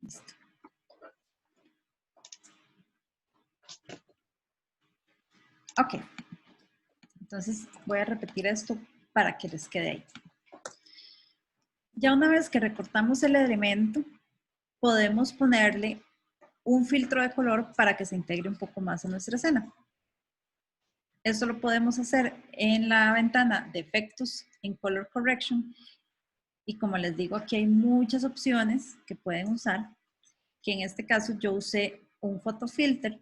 Listo. Ok. Entonces voy a repetir esto para que les quede ahí. Ya una vez que recortamos el elemento, podemos ponerle un filtro de color para que se integre un poco más a nuestra escena. Esto lo podemos hacer en la ventana de efectos en Color Correction. Y como les digo, aquí hay muchas opciones que pueden usar, que en este caso yo usé un photofilter.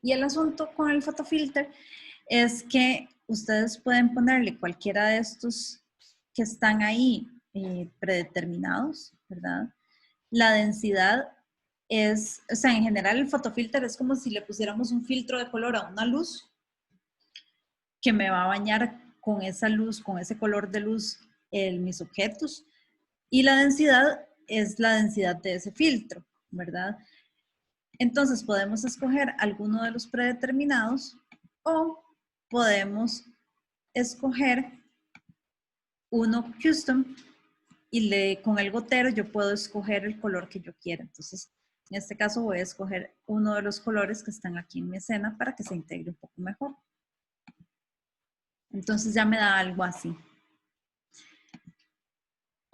Y el asunto con el photofilter es que ustedes pueden ponerle cualquiera de estos que están ahí predeterminados, ¿verdad? La densidad es, o sea, en general el photofilter es como si le pusiéramos un filtro de color a una luz que me va a bañar con esa luz, con ese color de luz, mis objetos. Y la densidad es la densidad de ese filtro, ¿verdad? Entonces podemos escoger alguno de los predeterminados o podemos escoger uno custom y con el gotero yo puedo escoger el color que yo quiera. Entonces, en este caso voy a escoger uno de los colores que están aquí en mi escena para que se integre un poco mejor. Entonces ya me da algo así.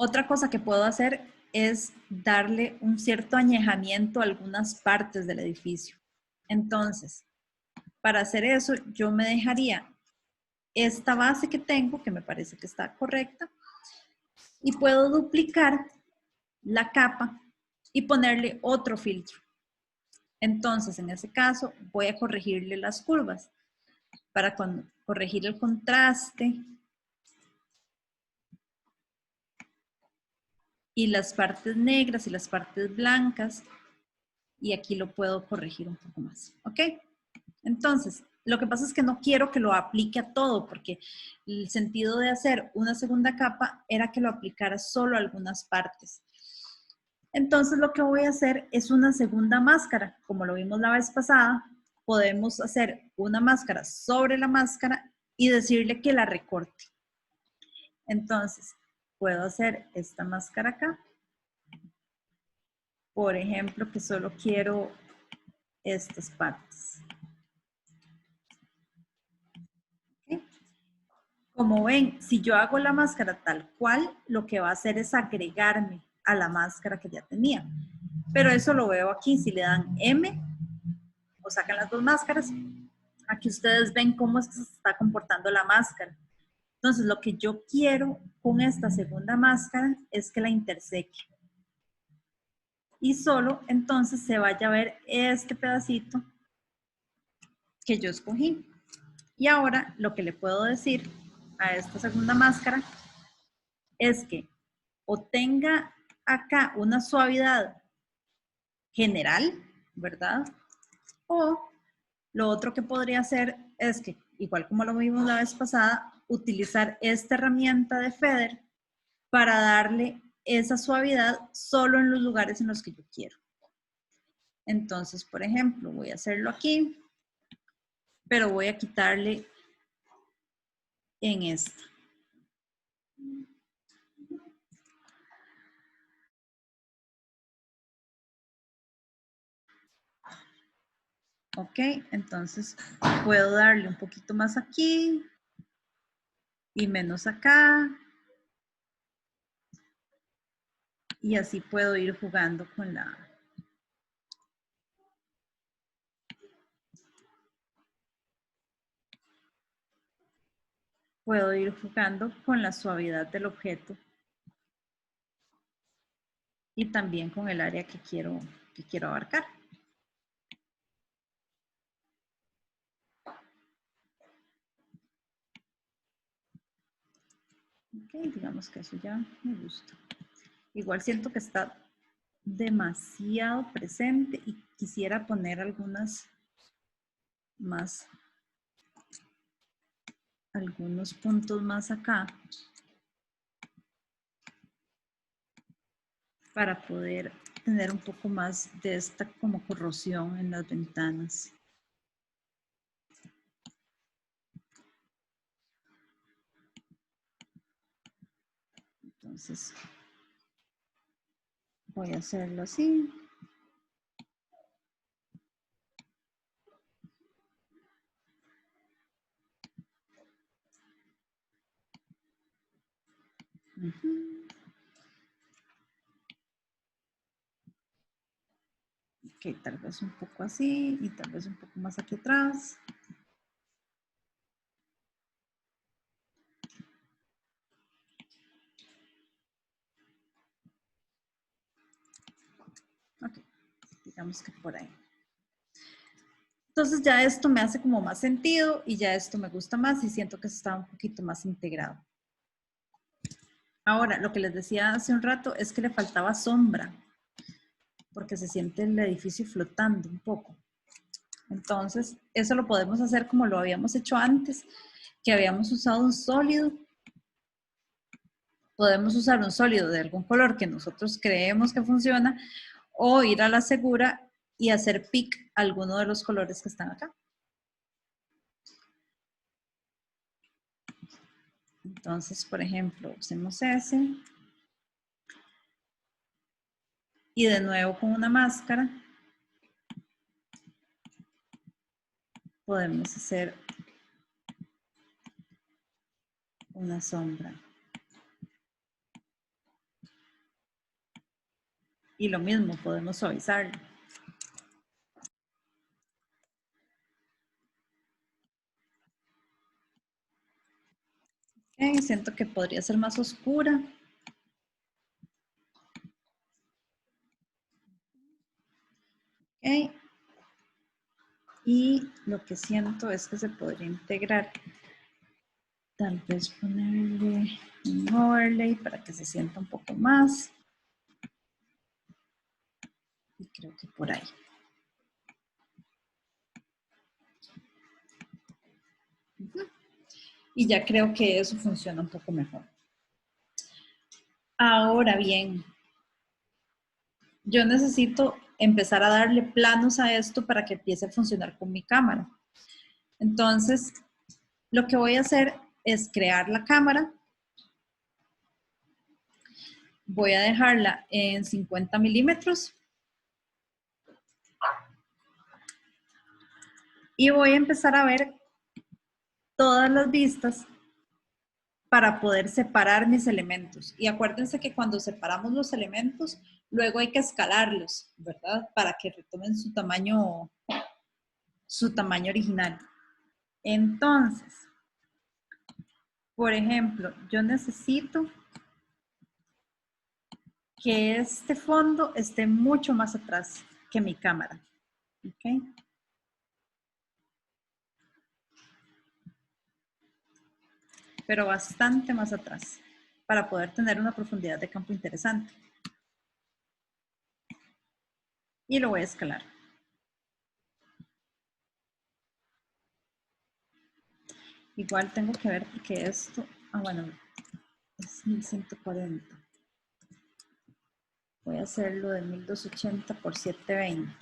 Otra cosa que puedo hacer es darle un cierto añejamiento a algunas partes del edificio. Entonces, para hacer eso, yo me dejaría esta base que tengo, que me parece que está correcta, y puedo duplicar la capa y ponerle otro filtro. Entonces, en ese caso, voy a corregirle las curvas para corregir el contraste y las partes negras y las partes blancas, y aquí lo puedo corregir un poco más, ¿ok? Entonces, lo que pasa es que no quiero que lo aplique a todo, porque el sentido de hacer una segunda capa era que lo aplicara solo a algunas partes. Entonces, lo que voy a hacer es una segunda máscara. Como lo vimos la vez pasada, podemos hacer una máscara sobre la máscara y decirle que la recorte. Entonces, puedo hacer esta máscara acá. Por ejemplo, que solo quiero estas partes. ¿Okay? Como ven, si yo hago la máscara tal cual, lo que va a hacer es agregarme a la máscara que ya tenía. Pero eso lo veo aquí, si le dan M o sacan las dos máscaras, aquí ustedes ven cómo se está comportando la máscara. Entonces, lo que yo quiero con esta segunda máscara es que la interseque. Y solo entonces se vaya a ver este pedacito que yo escogí. Y ahora lo que le puedo decir a esta segunda máscara es que o tenga acá una suavidad general, ¿verdad? O lo otro que podría hacer es que, igual como lo vimos la vez pasada, utilizar esta herramienta de feather para darle esa suavidad solo en los lugares en los que yo quiero. Entonces, por ejemplo, voy a hacerlo aquí, pero voy a quitarle en esta. Ok, entonces puedo darle un poquito más aquí y menos acá. Y así puedo ir jugando con la suavidad del objeto y también con el área que quiero abarcar. Ok, digamos que eso ya me gusta. Igual siento que está demasiado presente y quisiera poner algunos puntos más acá para poder tener un poco más de esta como corrosión en las ventanas. Entonces, Voy a hacerlo así. Ok, tal vez un poco así y tal vez un poco más aquí atrás. Ok, digamos que por ahí. Entonces ya esto me hace como más sentido y ya esto me gusta más y siento que está un poquito más integrado. Ahora, lo que les decía hace un rato es que le faltaba sombra, porque se siente el edificio flotando un poco. Entonces, eso lo podemos hacer como lo habíamos hecho antes, que habíamos usado un sólido. Podemos usar un sólido de algún color que nosotros creemos que funciona o ir a la segura y hacer pick alguno de los colores que están acá. Entonces, por ejemplo, usemos ese. Y de nuevo con una máscara podemos hacer una sombra. Y lo mismo, podemos suavizarlo. Okay, siento que podría ser más oscura. Okay. Y lo que siento es que se podría integrar. Tal vez ponerle un overlay para que se sienta un poco más. Y creo que por ahí. Y ya creo que eso funciona un poco mejor. Ahora bien, yo necesito empezar a darle planos a esto para que empiece a funcionar con mi cámara. Entonces, lo que voy a hacer es crear la cámara. Voy a dejarla en 50 milímetros. Y voy a empezar a ver todas las vistas para poder separar mis elementos. Y acuérdense que cuando separamos los elementos, luego hay que escalarlos, ¿verdad? Para que retomen su tamaño original. Entonces, por ejemplo, yo necesito que este fondo esté mucho más atrás que mi cámara. ¿Ok? Pero bastante más atrás para poder tener una profundidad de campo interesante. Y lo voy a escalar. Igual tengo que ver porque esto, bueno, es 1140. Voy a hacerlo de 1280 por 720.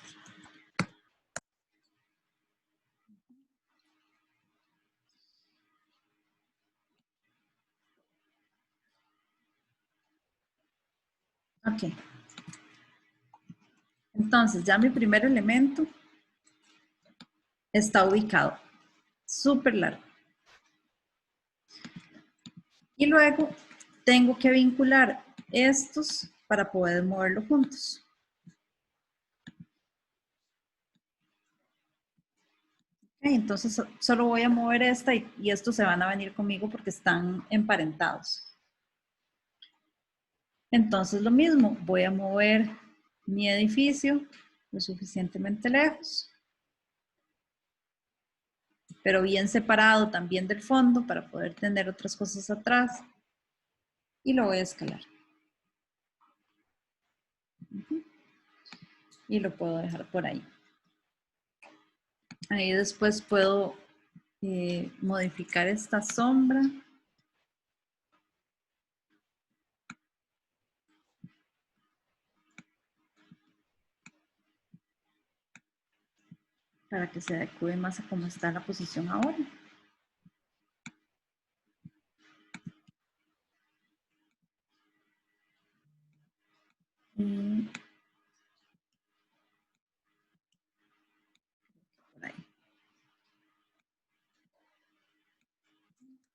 Ok. Entonces ya mi primer elemento está ubicado. Súper largo. Y luego tengo que vincular estos para poder moverlo juntos. Okay, entonces solo voy a mover esta y estos se van a venir conmigo porque están emparentados. Entonces lo mismo, voy a mover mi edificio lo suficientemente lejos, pero bien separado también del fondo para poder tener otras cosas atrás. Y lo voy a escalar. Y lo puedo dejar por ahí. Ahí después puedo modificar esta sombra. Para que se adecue más a cómo está la posición ahora. Y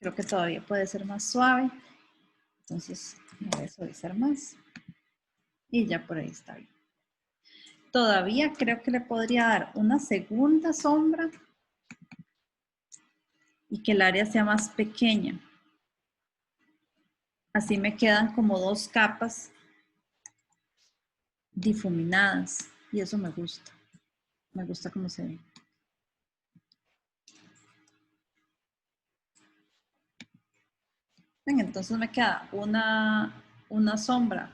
Creo que todavía puede ser más suave. Entonces, voy a suavizar más. Y ya por ahí está bien. Todavía creo que le podría dar una segunda sombra y que el área sea más pequeña. Así me quedan como 2 capas difuminadas y eso me gusta. Me gusta cómo se ve. Bien, entonces me queda una sombra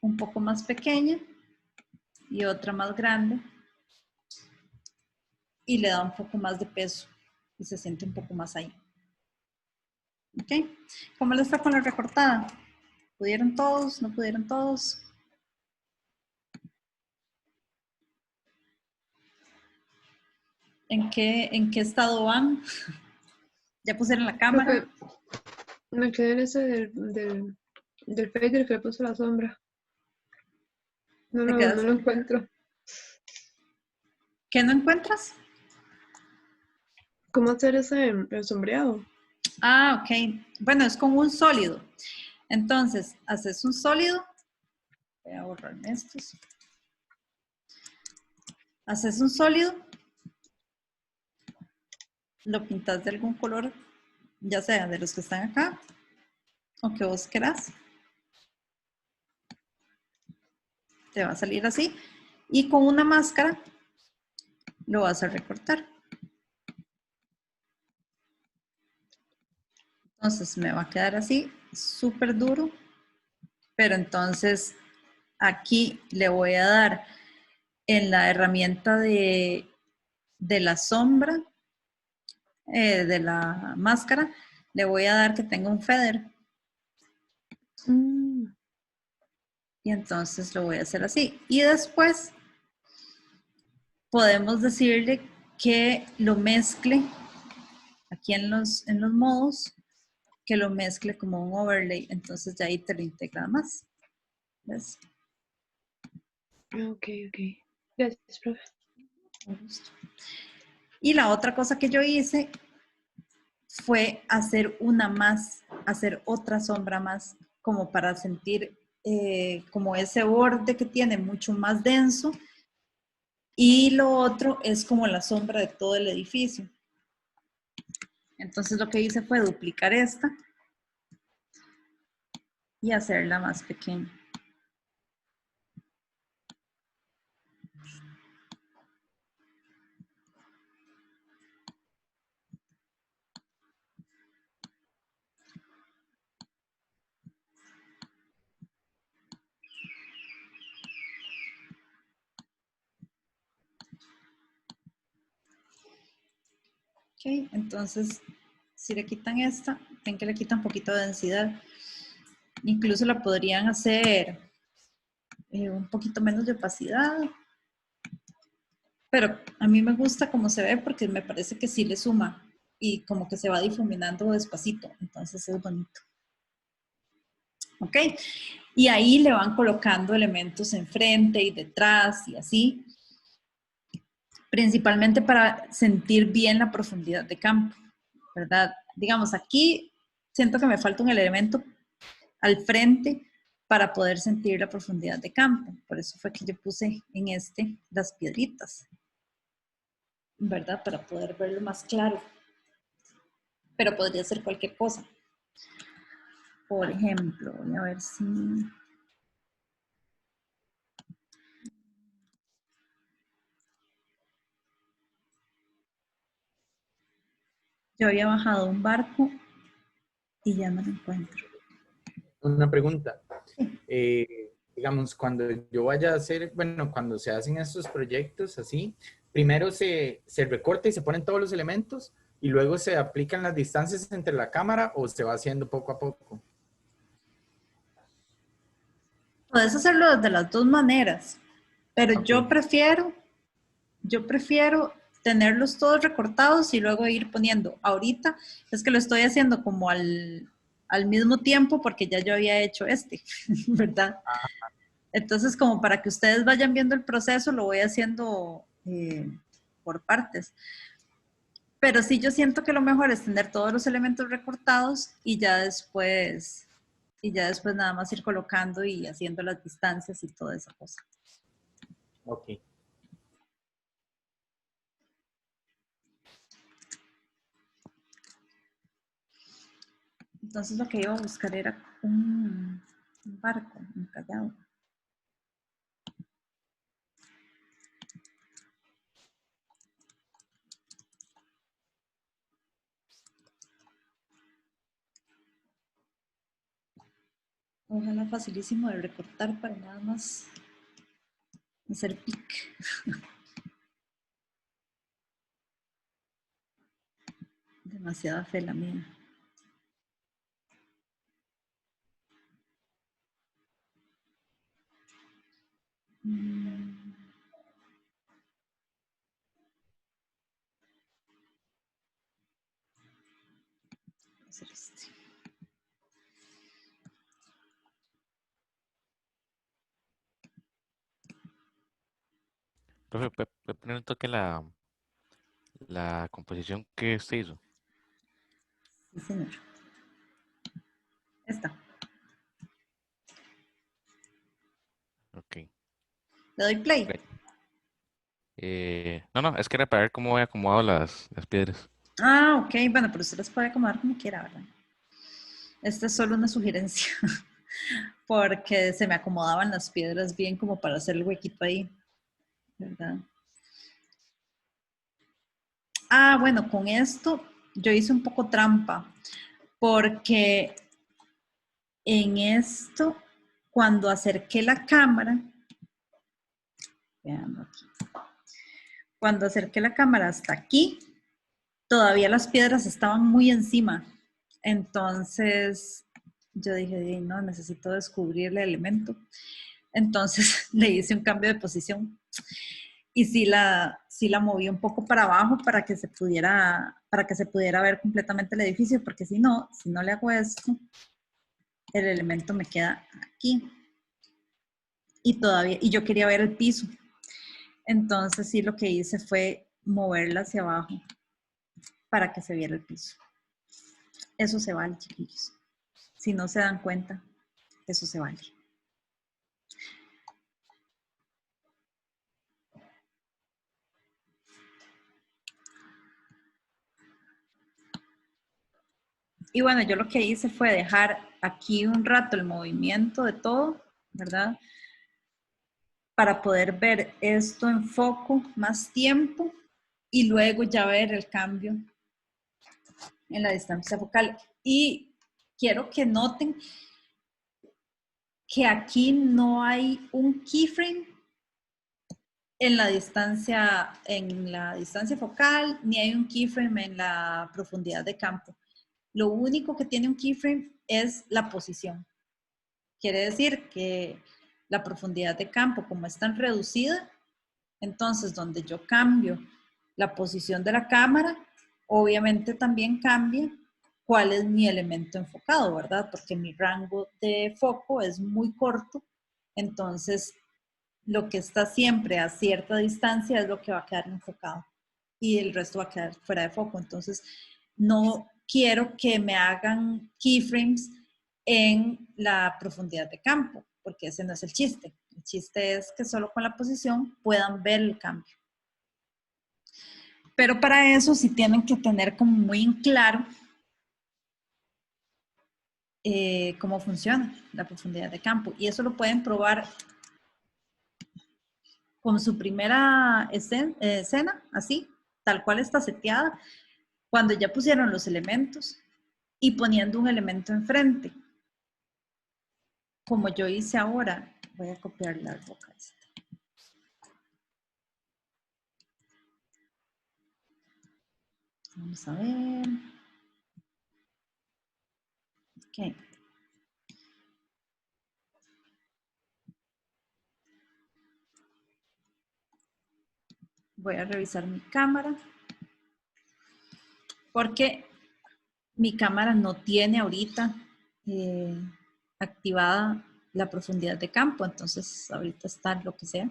un poco más pequeña y otra más grande y le da un poco más de peso y se siente un poco más ahí. ¿Ok? ¿Cómo le está con la recortada? ¿Pudieron todos? ¿No pudieron todos? ¿En qué estado van? ¿Ya pusieron la Creo cámara? que me quedé en ese del fader que le puso la sombra. No ¿Te no quedas? lo encuentro. ¿Qué no encuentras? ¿Cómo hacer ese el sombreado? Ah, ok. Bueno, es con un sólido. Entonces, haces un sólido. Voy a borrarme estos. Haces un sólido. Lo pintas de algún color, ya sea de los que están acá o que vos querás. Te va a salir así. Y con una máscara lo vas a recortar. Entonces me va a quedar así, súper duro. Pero entonces aquí le voy a dar en la herramienta de la sombra, de la máscara, le voy a dar que tenga un feather. Y entonces lo voy a hacer así. Y después podemos decirle que lo mezcle aquí en los modos, que lo mezcle como un overlay. Entonces ya ahí te lo integra más. ¿Ves? Ok. Gracias, profe. Con gusto. Y la otra cosa que yo hice fue hacer hacer otra sombra más, como para sentir como ese borde que tiene mucho más denso. Y lo otro es como la sombra de todo el edificio. Entonces lo que hice fue duplicar esta y hacerla más pequeña. Ok, entonces si le quitan esta, ven que le quita un poquito de densidad. Incluso la podrían hacer un poquito menos de opacidad. Pero a mí me gusta cómo se ve porque me parece que sí le suma y como que se va difuminando despacito. Entonces es bonito. ¿Ok? Y ahí le van colocando elementos enfrente y detrás y así. Principalmente para sentir bien la profundidad de campo, ¿verdad? Digamos, aquí siento que me falta un elemento al frente para poder sentir la profundidad de campo. Por eso fue que yo puse en las piedritas, ¿verdad? Para poder verlo más claro. Pero podría ser cualquier cosa. Por ejemplo, voy a ver si... Yo había bajado un barco y ya no lo encuentro. Una pregunta. Digamos, cuando yo vaya a hacer, bueno, cuando se hacen estos proyectos así, primero se recorta y se ponen todos los elementos y luego se aplican las distancias entre la cámara o se va haciendo poco a poco. Puedes hacerlo de las dos maneras, pero Ok. yo prefiero tenerlos todos recortados y luego ir poniendo. Ahorita es que lo estoy haciendo como al mismo tiempo porque ya yo había hecho ¿verdad? Entonces, como para que ustedes vayan viendo el proceso, lo voy haciendo por partes. Pero sí yo siento que lo mejor es tener todos los elementos recortados y ya después nada más ir colocando y haciendo las distancias y toda esa cosa. Ok. Entonces lo que iba a buscar era un barco, un callado. Ojalá facilísimo de recortar para nada más hacer pic. Demasiada fe la mía. Voy a hacer este. Profe, ¿puede poner un toque la composición que usted hizo? Sí, señor. Esta. Ok. Le doy play. No, es que era para ver cómo he acomodado las piedras. Ah, ok. Bueno, pero usted las puede acomodar como quiera, ¿verdad? Esta es solo una sugerencia. Porque se me acomodaban las piedras bien como para hacer el huequito ahí, ¿verdad? Ah, bueno, con esto yo hice un poco trampa, porque en esto, cuando acerqué la cámara, vean aquí, cuando acerqué la cámara hasta aquí, todavía las piedras estaban muy encima. Entonces, yo dije, no, necesito descubrir el elemento. Entonces, le hice un cambio de posición. Y sí la moví un poco para abajo para que se pudiera ver completamente el edificio, porque si no le hago esto, el elemento me queda aquí. Y yo quería ver el piso. Entonces sí lo que hice fue moverla hacia abajo para que se viera el piso. Eso se vale, chiquillos. Si no se dan cuenta, eso se vale. Y bueno, yo lo que hice fue dejar aquí un rato el movimiento de todo, ¿verdad? Para poder ver esto en foco más tiempo y luego ya ver el cambio en la distancia focal. Y quiero que noten que aquí no hay un keyframe en la distancia focal, ni hay un keyframe en la profundidad de campo. Lo único que tiene un keyframe es la posición. Quiere decir que la profundidad de campo, como es tan reducida, entonces donde yo cambio la posición de la cámara, obviamente también cambia cuál es mi elemento enfocado, ¿verdad? Porque mi rango de foco es muy corto, entonces lo que está siempre a cierta distancia es lo que va a quedar enfocado y el resto va a quedar fuera de foco. Entonces, no quiero que me hagan keyframes en la profundidad de campo, porque ese no es el chiste. El chiste es que solo con la posición puedan ver el cambio. Pero para eso sí tienen que tener como muy en claro cómo funciona la profundidad de campo. Y eso lo pueden probar con su primera escena, así, tal cual está seteada, cuando ya pusieron los elementos y poniendo un elemento enfrente. Como yo hice ahora, voy a copiar la roca esta. Vamos a ver. Ok. Voy a revisar mi cámara porque mi cámara no tiene ahorita activada la profundidad de campo, entonces ahorita está lo que sea.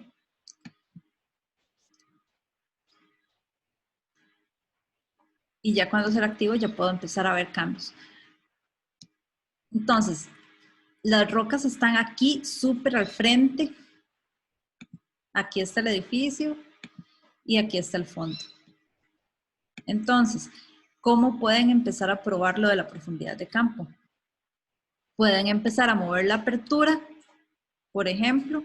Y ya cuando se lo activo ya puedo empezar a ver cambios. Entonces, las rocas están aquí súper al frente. Aquí está el edificio y aquí está el fondo. Entonces, ¿cómo pueden empezar a probar lo de la profundidad de campo? Pueden empezar a mover la apertura, por ejemplo,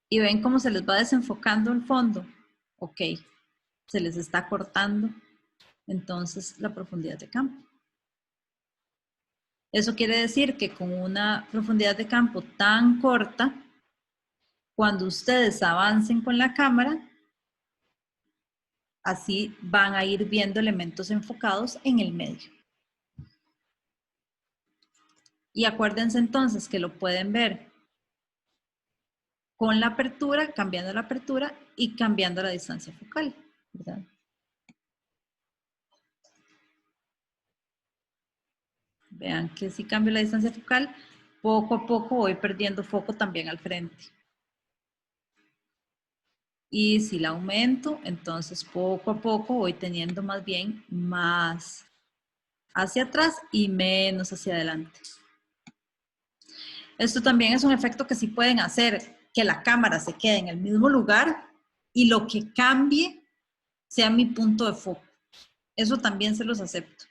y ven cómo se les va desenfocando el fondo. Ok, se les está cortando entonces la profundidad de campo. Eso quiere decir que con una profundidad de campo tan corta, cuando ustedes avancen con la cámara, así van a ir viendo elementos enfocados en el medio. Y acuérdense entonces que lo pueden ver con la apertura, cambiando la apertura y cambiando la distancia focal, ¿verdad? Vean que si cambio la distancia focal, poco a poco voy perdiendo foco también al frente. Y si la aumento, entonces poco a poco voy teniendo más bien más hacia atrás y menos hacia adelante. Esto también es un efecto que sí pueden hacer, que la cámara se quede en el mismo lugar y lo que cambie sea mi punto de foco. Eso también se los acepto.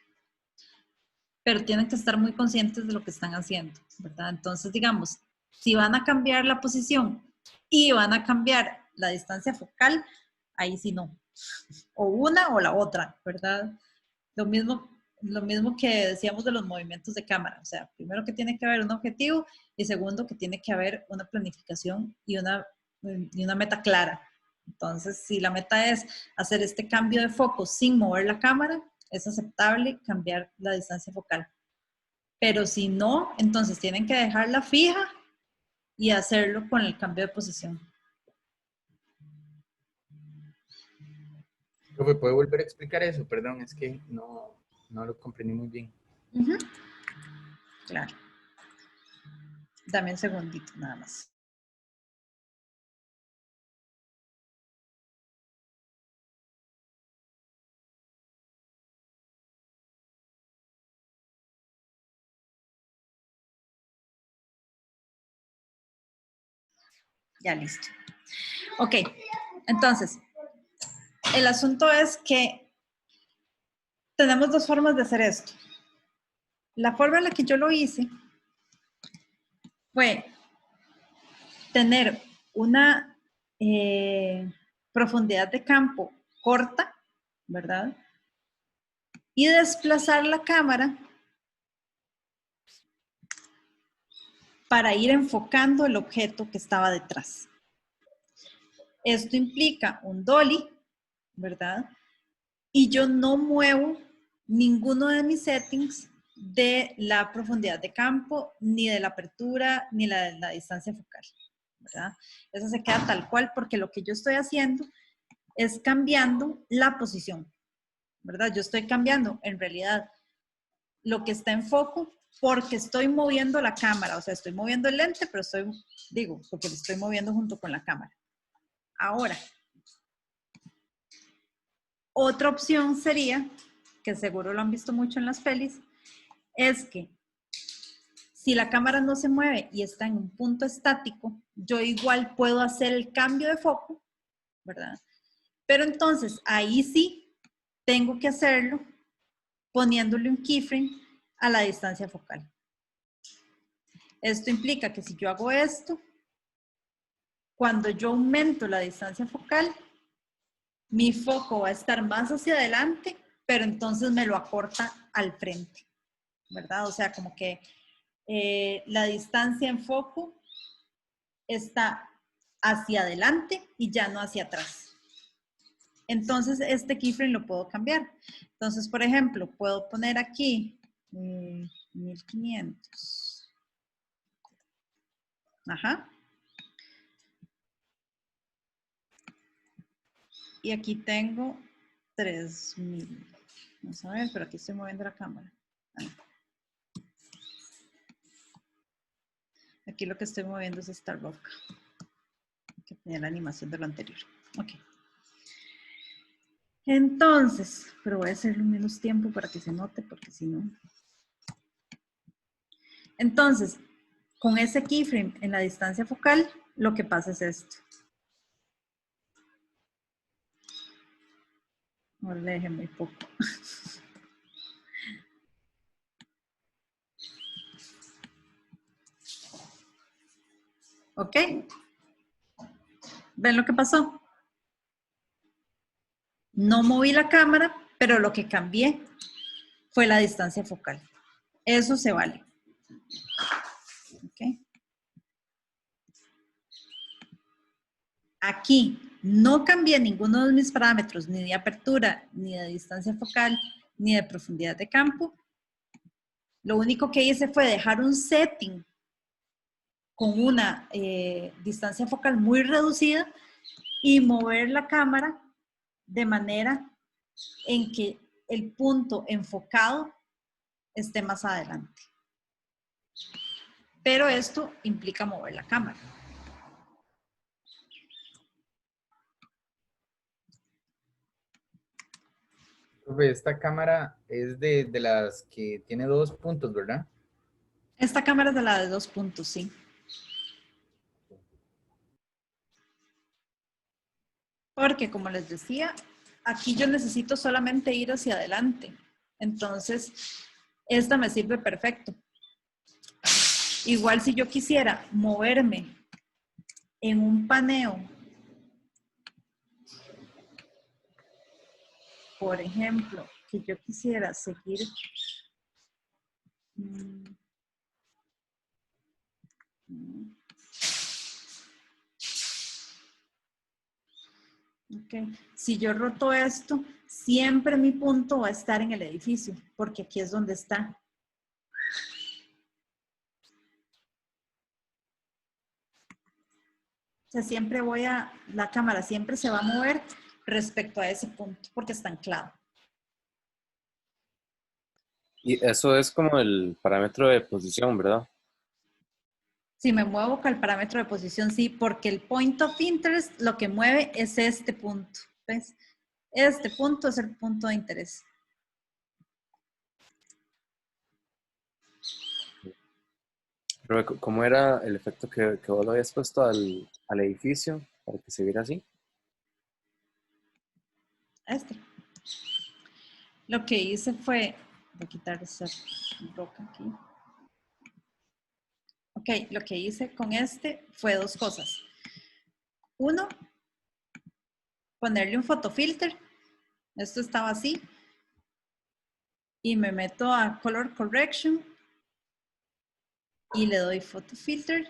Pero tienen que estar muy conscientes de lo que están haciendo, ¿verdad? Entonces, digamos, si van a cambiar la posición y van a cambiar la distancia focal, ahí sí no. O una o la otra, ¿verdad? Lo mismo que decíamos de los movimientos de cámara. O sea, primero que tiene que haber un objetivo y segundo que tiene que haber una planificación y una meta clara. Entonces, si la meta es hacer este cambio de foco sin mover la cámara, es aceptable cambiar la distancia focal. Pero si no, entonces tienen que dejarla fija y hacerlo con el cambio de posición. Profe, ¿puede volver a explicar eso? Perdón, es que no lo comprendí muy bien. Claro. Dame un segundito nada más. Ya listo. Ok, entonces, el asunto es que tenemos dos formas de hacer esto. La forma en la que yo lo hice fue tener una profundidad de campo corta, ¿verdad? Y desplazar la cámara para ir enfocando el objeto que estaba detrás. Esto implica un dolly, ¿verdad? Y yo no muevo ninguno de mis settings de la profundidad de campo, ni de la apertura, ni la distancia focal, ¿verdad? Eso se queda tal cual porque lo que yo estoy haciendo es cambiando la posición, ¿verdad? Yo estoy cambiando en realidad lo que está en foco porque estoy moviendo la cámara, o sea, estoy moviendo el lente, pero porque lo estoy moviendo junto con la cámara. Ahora, otra opción sería, que seguro lo han visto mucho en las pelis, es que si la cámara no se mueve y está en un punto estático, yo igual puedo hacer el cambio de foco, ¿verdad? Pero entonces ahí sí tengo que hacerlo poniéndole un keyframe a la distancia focal. Esto implica que si yo hago esto, cuando yo aumento la distancia focal, mi foco va a estar más hacia adelante, pero entonces me lo acorta al frente, ¿verdad? O sea, como que la distancia en foco está hacia adelante y ya no hacia atrás. Entonces, este keyframe lo puedo cambiar. Entonces, por ejemplo, puedo poner aquí 1500. Ajá. Y aquí tengo 3000. Vamos a ver, pero aquí estoy moviendo la cámara. Aquí lo que estoy moviendo es esta roca, que tenía la animación de lo anterior. Ok. Entonces, pero voy a hacerlo menos tiempo para que se note, porque si no. Entonces, con ese keyframe en la distancia focal, lo que pasa es esto. Ahora le dejé muy poco. ¿Ok? ¿Ven lo que pasó? No moví la cámara, pero lo que cambié fue la distancia focal. Eso se vale. ¿Ok? Aquí no cambié ninguno de mis parámetros, ni de apertura, ni de distancia focal, ni de profundidad de campo. Lo único que hice fue dejar un setting con una distancia focal muy reducida y mover la cámara de manera en que el punto enfocado esté más adelante. Pero esto implica mover la cámara. Profe, esta cámara es de las que tiene 2 puntos, ¿verdad? Esta cámara es de la de 2 puntos, sí. Porque como les decía, aquí yo necesito solamente ir hacia adelante. Entonces, esta me sirve perfecto. Igual si yo quisiera moverme en un paneo, por ejemplo, que yo quisiera seguir ok. Si yo roto esto, siempre mi punto va a estar en el edificio, porque aquí es donde está. O sea, siempre la cámara siempre se va a mover respecto a ese punto, porque está anclado. Y eso es como el parámetro de posición, ¿verdad? Si me muevo con el parámetro de posición, sí, porque el point of interest lo que mueve es este punto. ¿Ves? Este punto es el punto de interés. Pero, ¿cómo era el efecto que vos lo habías puesto al edificio para que se viera así? Este. Lo que hice fue, voy a quitar esa roca aquí. Ok, lo que hice con este fue 2 cosas. Uno, ponerle un photofilter. Esto estaba así. Y me meto a Color Correction y le doy photofilter.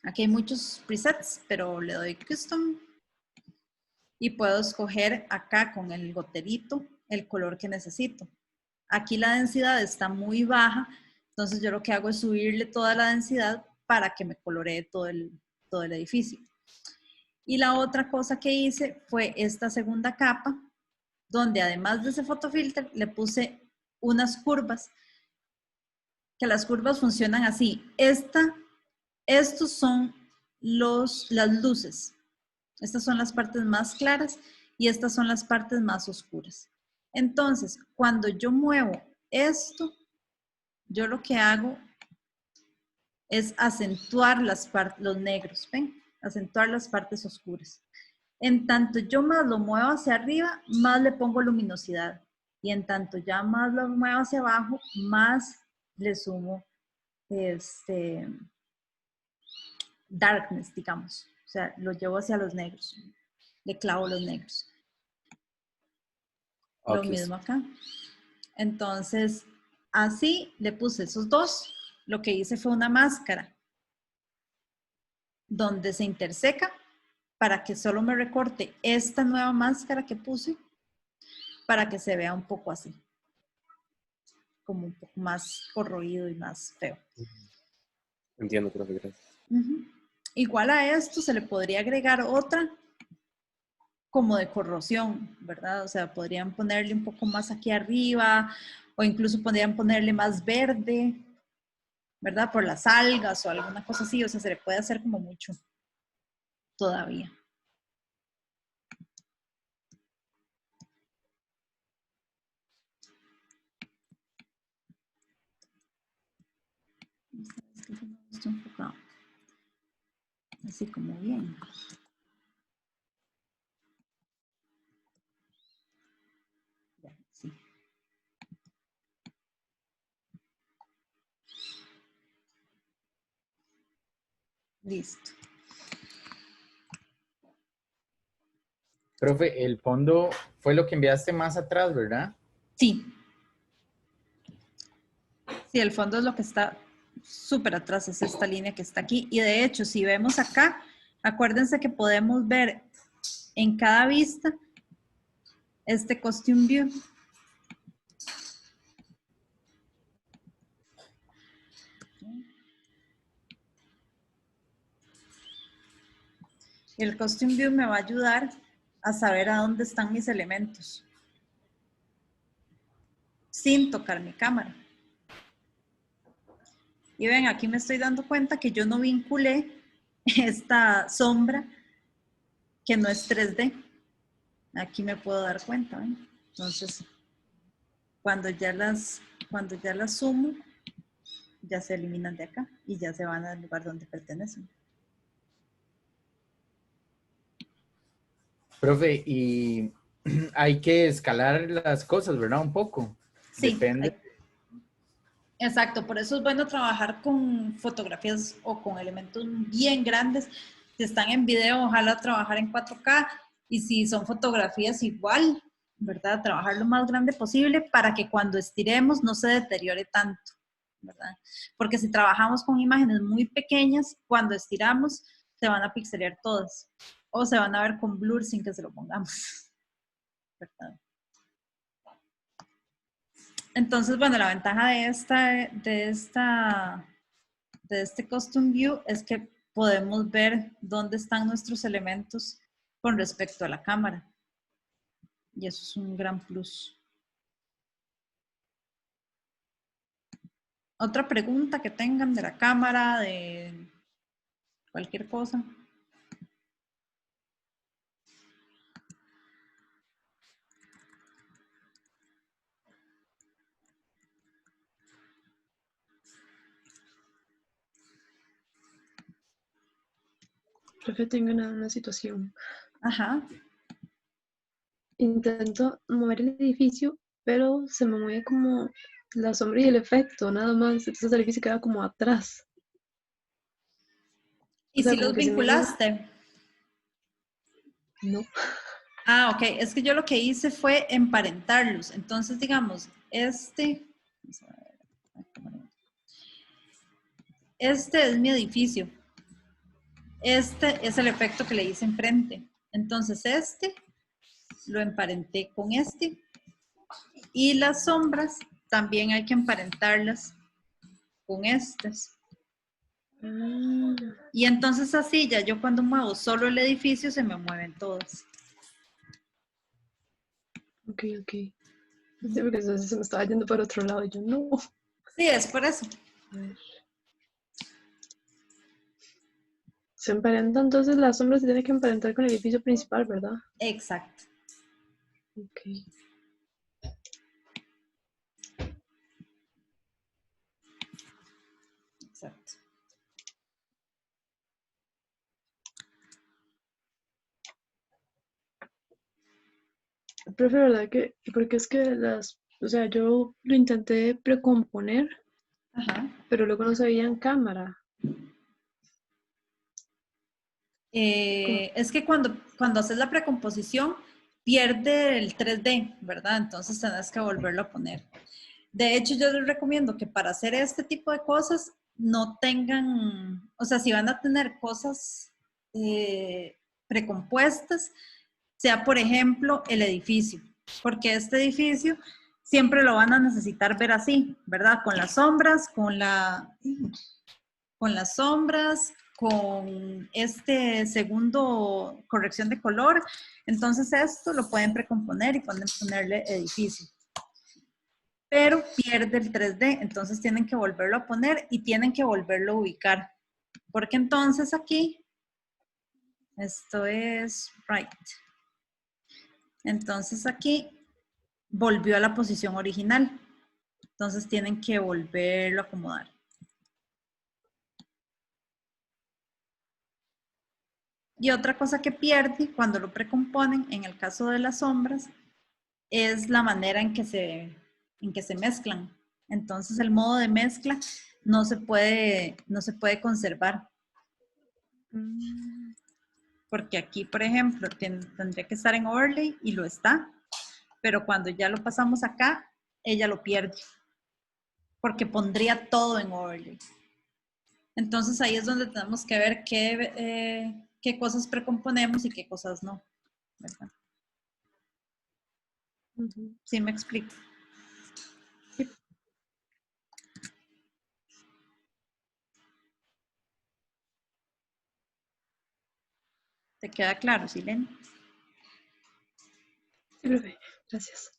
Aquí hay muchos presets, pero le doy Custom. Y puedo escoger acá con el goterito el color que necesito. Aquí la densidad está muy baja, entonces yo lo que hago es subirle toda la densidad para que me coloree todo el edificio. Y la otra cosa que hice fue esta segunda capa, donde además de ese photofilter le puse unas curvas, que las curvas funcionan así. Estos son las luces. Estas son las partes más claras y estas son las partes más oscuras. Entonces, cuando yo muevo esto, yo lo que hago es acentuar los negros, ¿ven? Acentuar las partes oscuras. En tanto yo más lo muevo hacia arriba, más le pongo luminosidad. Y en tanto ya más lo muevo hacia abajo, más le sumo darkness, digamos. O sea, lo llevo hacia los negros. Le clavo los negros. Lo Ok. mismo acá. Entonces, así le puse esos 2. Lo que hice fue una máscara donde se interseca para que solo me recorte esta nueva máscara que puse para que se vea un poco así. Como un poco más corroído y más feo. Entiendo, profe, gracias. Igual a esto se le podría agregar otra como de corrosión, ¿verdad? O sea, podrían ponerle un poco más aquí arriba o incluso podrían ponerle más verde, ¿verdad? Por las algas o alguna cosa así, o sea, se le puede hacer como mucho todavía. así como bien. Ya, sí. Listo. Profe, el fondo fue lo que enviaste más atrás, ¿verdad? Sí. Sí, el fondo es lo que está súper atrás, es esta línea que está aquí. Y de hecho, si vemos acá, acuérdense que podemos ver en cada vista este costume view. El costume view me va a ayudar a saber a dónde están mis elementos sin tocar mi cámara. Y ven, aquí me estoy dando cuenta que yo no vinculé esta sombra que no es 3D. Aquí me puedo dar cuenta, ¿ven? Entonces, cuando ya las sumo, ya se eliminan de acá y ya se van al lugar donde pertenecen. Profe, y hay que escalar las cosas, ¿verdad? Un poco. Sí, Depende. exacto. Por eso es bueno trabajar con fotografías o con elementos bien grandes. Si están en video, ojalá trabajar en 4K. Y si son fotografías igual, ¿verdad? Trabajar lo más grande posible para que cuando estiremos no se deteriore tanto, ¿verdad? Porque si trabajamos con imágenes muy pequeñas, cuando estiramos se van a pixelear todas o se van a ver con blur sin que se lo pongamos, ¿verdad? Entonces, bueno, la ventaja de este Custom View es que podemos ver dónde están nuestros elementos con respecto a la cámara. Y eso es un gran plus. Otra pregunta que tengan de la cámara, de cualquier cosa. Profe, tengo una situación. Ajá. Intento mover el edificio, pero se me mueve como la sombra y el efecto, nada más. Entonces el edificio queda como atrás. ¿Y O sea, si como los que se me mueve. vinculaste? No. Ah, ok. Es que yo lo que hice fue emparentarlos. Entonces, digamos, este es mi edificio. Este es el efecto que le hice enfrente. Entonces, este lo emparenté con este. Y las sombras también hay que emparentarlas con estas. Y entonces así ya yo cuando muevo solo el edificio se me mueven todas. Ok. Sí, porque entonces se me estaba yendo por otro lado y yo no. Sí, es por eso. A ver. Se emparenta entonces la sombra se tiene que emparentar con el edificio principal, ¿verdad? Exacto. Ok. Exacto. Profe, ¿verdad que? Porque es que o sea, yo lo intenté precomponer, Ajá. pero luego no se veía en cámara. Es que cuando haces la precomposición pierde el 3D, ¿verdad? Entonces tenés que volverlo a poner. De hecho, yo les recomiendo que para hacer este tipo de cosas no tengan, o sea, si van a tener cosas precompuestas, sea por ejemplo el edificio, porque este edificio siempre lo van a necesitar ver así, ¿verdad? Con las sombras, con este segundo corrección de color. Entonces esto lo pueden precomponer y pueden ponerle edificio. Pero pierde el 3D, entonces tienen que volverlo a poner y tienen que volverlo a ubicar. Porque entonces aquí, esto es right. Entonces aquí volvió a la posición original. Entonces tienen que volverlo a acomodar. Y otra cosa que pierde cuando lo precomponen, en el caso de las sombras, es la manera en que se mezclan. Entonces el modo de mezcla no se puede conservar. Porque aquí, por ejemplo, tendría que estar en overlay y lo está, pero cuando ya lo pasamos acá, ella lo pierde, porque pondría todo en overlay. Entonces ahí es donde tenemos que ver qué cosas precomponemos y qué cosas no, ¿verdad? ¿Sí me explico? ¿Te queda claro, Silene? Sí, profe. Gracias.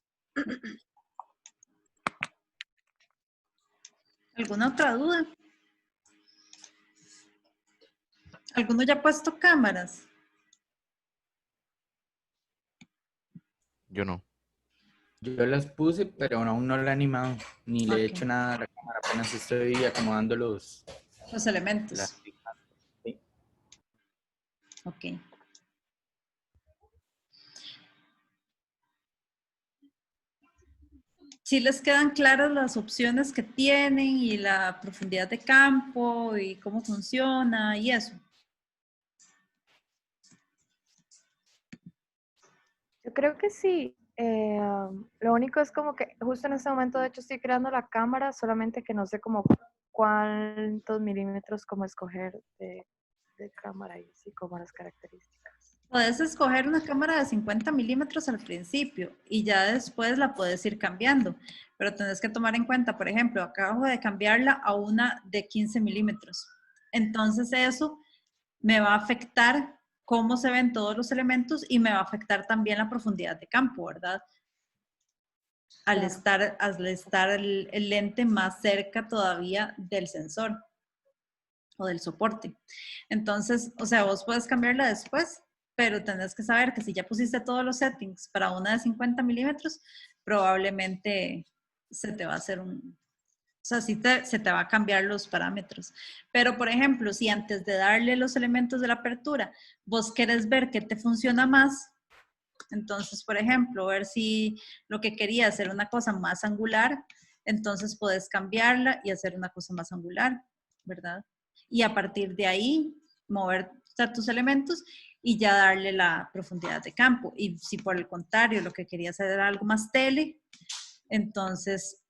¿Alguna otra duda? ¿Alguno ya ha puesto cámaras? Yo no. Yo las puse, pero aún no la he animado, ni le he Ok. hecho nada a la cámara, apenas estoy acomodando Los elementos. sí. Ok. ¿Sí les quedan claras las opciones que tienen y la profundidad de campo y cómo funciona y eso? Yo creo que sí. Lo único es como que justo en este momento, de hecho, estoy creando la cámara, solamente que no sé como cuántos milímetros como escoger de cámara y así como las características. Puedes escoger una cámara de 50 milímetros al principio y ya después la puedes ir cambiando, pero tenés que tomar en cuenta, por ejemplo, acabo de cambiarla a una de 15 milímetros. Entonces eso me va a afectar cómo se ven todos los elementos y me va a afectar también la profundidad de campo, ¿verdad? Al Claro. estar el lente más cerca todavía del sensor o del soporte. Entonces, o sea, vos puedes cambiarla después, pero tenés que saber que si ya pusiste todos los settings para una de 50 milímetros, probablemente se te va a hacer o sea, se te va a cambiar los parámetros. Pero, por ejemplo, si antes de darle los elementos de la apertura, vos querés ver qué te funciona más, entonces, por ejemplo, ver si lo que querías era una cosa más angular, entonces puedes cambiarla y hacer una cosa más angular, ¿verdad? Y a partir de ahí, mover tus elementos y ya darle la profundidad de campo. Y si por el contrario lo que querías era algo más tele, entonces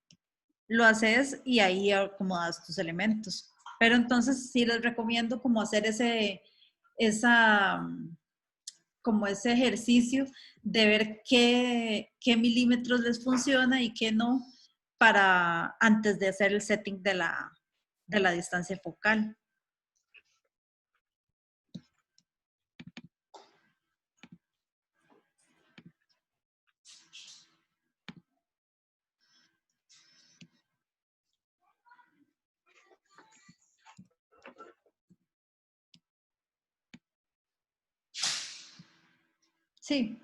lo haces y ahí acomodas tus elementos. Pero entonces sí les recomiendo como hacer esa, como ese ejercicio de ver qué milímetros les funciona y qué no para antes de hacer el setting de la distancia focal. Sí.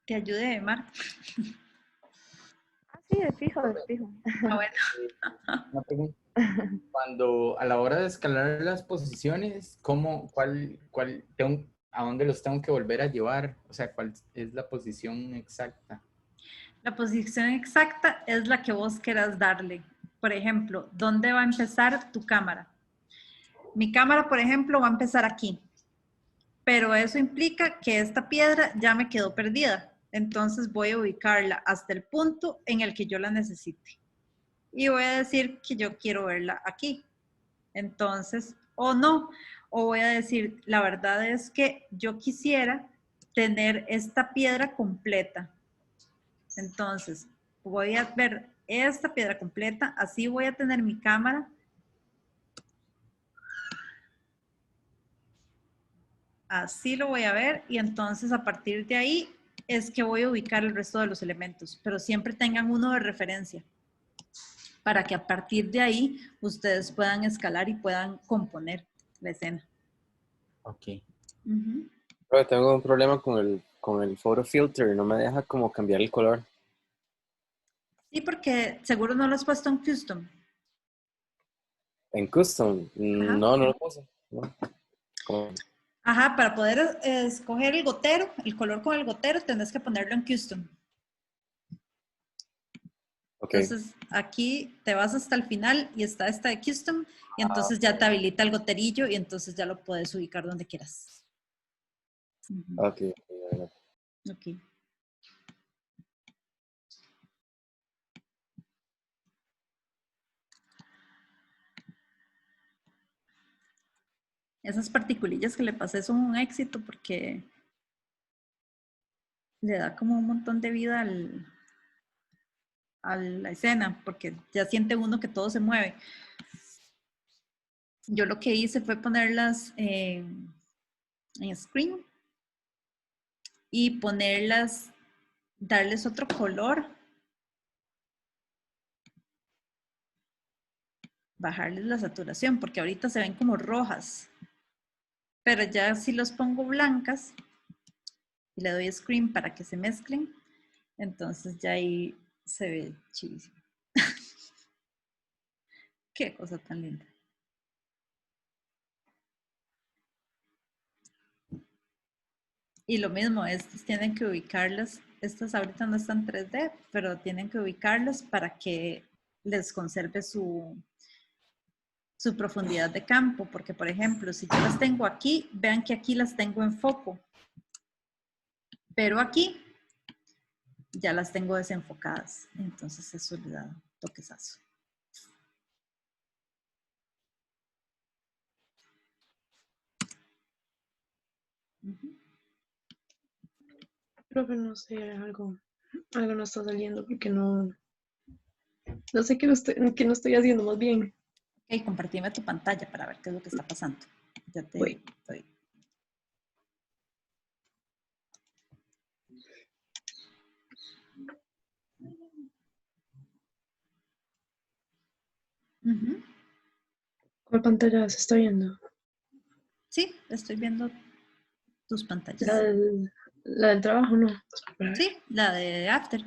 Te ayude, Mar. Ah, sí, de fijo, de fijo. Ah, bueno. Una pregunta. Cuando a la hora de escalar las posiciones, ¿a dónde los tengo que volver a llevar? O sea, ¿cuál es la posición exacta? La posición exacta es la que vos quieras darle. Por ejemplo, ¿dónde va a empezar tu cámara? Mi cámara, por ejemplo, va a empezar aquí. Pero eso implica que esta piedra ya me quedó perdida. Entonces voy a ubicarla hasta el punto en el que yo la necesite. Y voy a decir que yo quiero verla aquí. Entonces, o no, o voy a decir, la verdad es que yo quisiera tener esta piedra completa. Entonces, voy a ver esta piedra completa, así voy a tener mi cámara. Así lo voy a ver y entonces a partir de ahí es que voy a ubicar el resto de los elementos, pero siempre tengan uno de referencia para que a partir de ahí ustedes puedan escalar y puedan componer la escena. Ok. Pero tengo un problema con el photo filter, no me deja como cambiar el color. Sí, porque seguro no lo has puesto en custom. En custom, no lo puse. No. ¿Cómo? Ajá, para poder escoger el gotero, el color con el gotero, tenés que ponerlo en custom. Ok. Entonces, aquí te vas hasta el final y está esta de custom y entonces ya te habilita el goterillo y entonces ya lo puedes ubicar donde quieras. Ujú. Ok. Ok. Esas particulillas que le pasé son un éxito porque le da como un montón de vida a la escena, porque ya siente uno que todo se mueve. Yo lo que hice fue ponerlas en screen y ponerlas, darles otro color, bajarles la saturación, porque ahorita se ven como rojas, pero ya si los pongo blancas y le doy screen para que se mezclen, entonces ya ahí se ve chidísimo. Qué cosa tan linda. Y lo mismo, estos tienen que ubicarlas, estas ahorita no están 3D, pero tienen que ubicarlas para que les conserve su profundidad de campo, porque por ejemplo, si yo las tengo aquí, vean que aquí las tengo en foco, pero aquí ya las tengo desenfocadas, entonces eso le da toquesazo. Profe, no sé, algo no está saliendo porque no sé qué no estoy haciendo más bien. Ok, compartime tu pantalla para ver qué es lo que está pasando. Ya te Voy. doy. Ujú. ¿Cuál pantalla se está viendo? Sí, estoy viendo tus La pantallas. del trabajo, no. Sí, la de After.